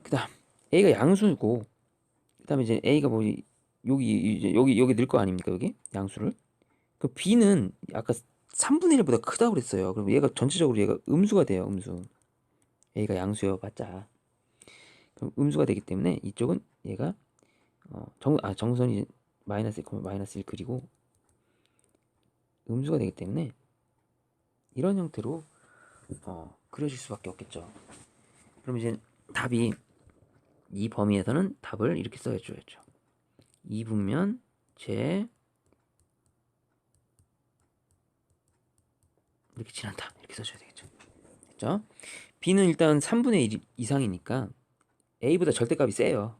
그 다음 A가 양수고 그 다음에 이제 A가 뭐 여기 넣을 거 아닙니까? 여기 양수를 그 B는 아까 3분의 1보다 크다고 그랬어요. 그럼 얘가 전체적으로 얘가 음수가 돼요. 음수 A가 양수여 봤자 그럼 음수가 되기 때문에 이쪽은 얘가 정선이 마이너스 1, 마이너스 1 그리고 음수가 되기 때문에 이런 형태로 그려질 수밖에 없겠죠. 그럼 이제 답이 이 범위에서는 답을 이렇게 써줘야죠. 2분면 제 이렇게 지난다 이렇게 써줘야 되겠죠. 됐죠? B는 일단 3분의 1 이상이니까 A보다 절대값이 세요.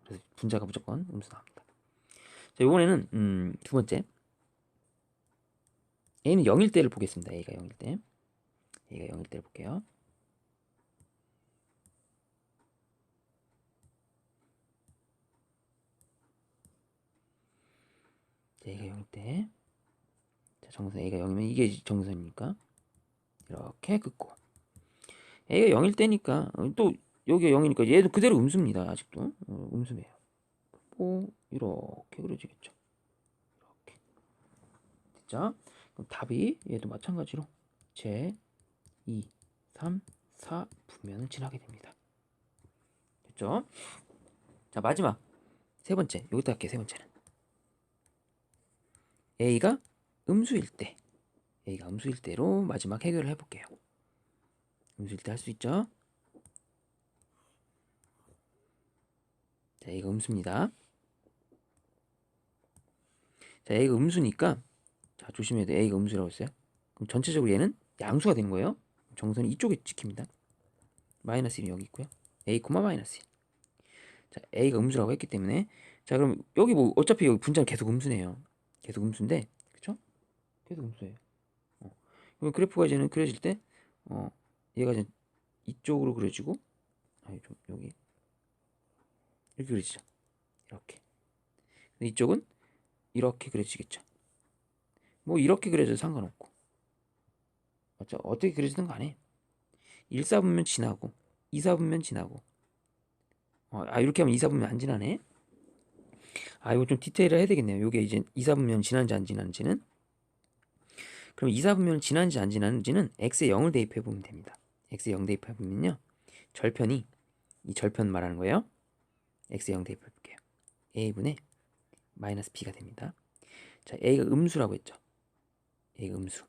그래서 분자가 무조건 음수 나옵니다. 자, 이번에는 두 번째 A는 0일 때를 보겠습니다. A가 0일 때 A가 0일 때를 볼게요. A가 0일 때 자, 정선 A가 0이면 이게 정선이니까 이렇게 긋고 A가 0일 때니까 또 여기가 0이니까 얘도 그대로 음수입니다. 아직도 음수네요. 이렇게 그려지겠죠. 이렇게 됐죠? 그럼 답이 얘도 마찬가지로 제 2, 3, 4 분면을 지나게 됩니다. 됐죠? 자, 마지막 세 번째 여기다 할게요. 세 번째는 A가 음수일 때 A가 음수일 때로 마지막 해결을 해볼게요. 음수일 때 할 수 있죠? 자, A가 음수입니다. 자, A가 음수니까 자, 조심해야 돼. A가 음수라고 했어요. 그럼 전체적으로 얘는 양수가 되는 거예요. 정선이 이쪽에 찍힙니다. 마이너스 1이 여기 있고요. A, 마이너스 1. 자, A가 음수라고 했기 때문에 자, 그럼 여기 뭐 어차피 여기 분자는 계속 음수네요. 계속 음수인데 그쵸? 계속 음수예요. 그럼 그래프가 이제는 그려질 때 얘가 이제 이쪽으로 그려지고 좀 여기 이렇게 그려지죠. 이렇게. 이쪽은 이렇게 그려지겠죠. 뭐 이렇게 그려져도 상관없고 맞죠? 어떻게 그려지든 간에 1사분면 지나고 2사분면 지나고 이렇게 하면 2사분면 안 지나네. 이거 좀 디테일을 해야 되겠네요. 요게 이제 2사분면 지난지 안 지난지는 그럼 2사분면 지난지 안 지난지는 x에 0을 대입해 보면 됩니다. x에 0 대입해 보면요 절편이 이 절편 말하는 거예요. x에 0 대입해 볼게요. a분의 마이너스 b가 됩니다. 자, a가 음수라고 했죠. a가 음수.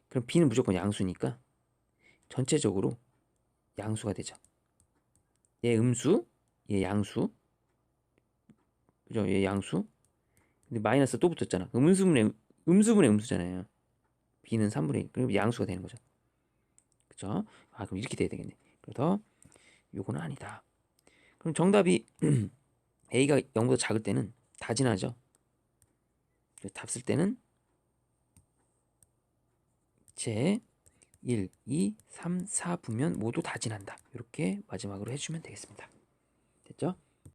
그럼 b는 무조건 양수니까 전체적으로 양수가 되죠. 얘 음수, 얘 양수, 그죠? 얘 양수. 근데 마이너스 또 붙었잖아. 음수분의 음수잖아요. b는 3분의 1. 그럼 양수가 되는 거죠. 그죠? 그럼 이렇게 돼야 되겠네. 그래서 요거는 아니다. 그럼 정답이 a가 0보다 작을 때는 다 지나죠. 답 쓸 때는 제 1, 2, 3, 4 분면 모두 다 지난다. 이렇게 마지막으로 해주면 되겠습니다. 됐죠?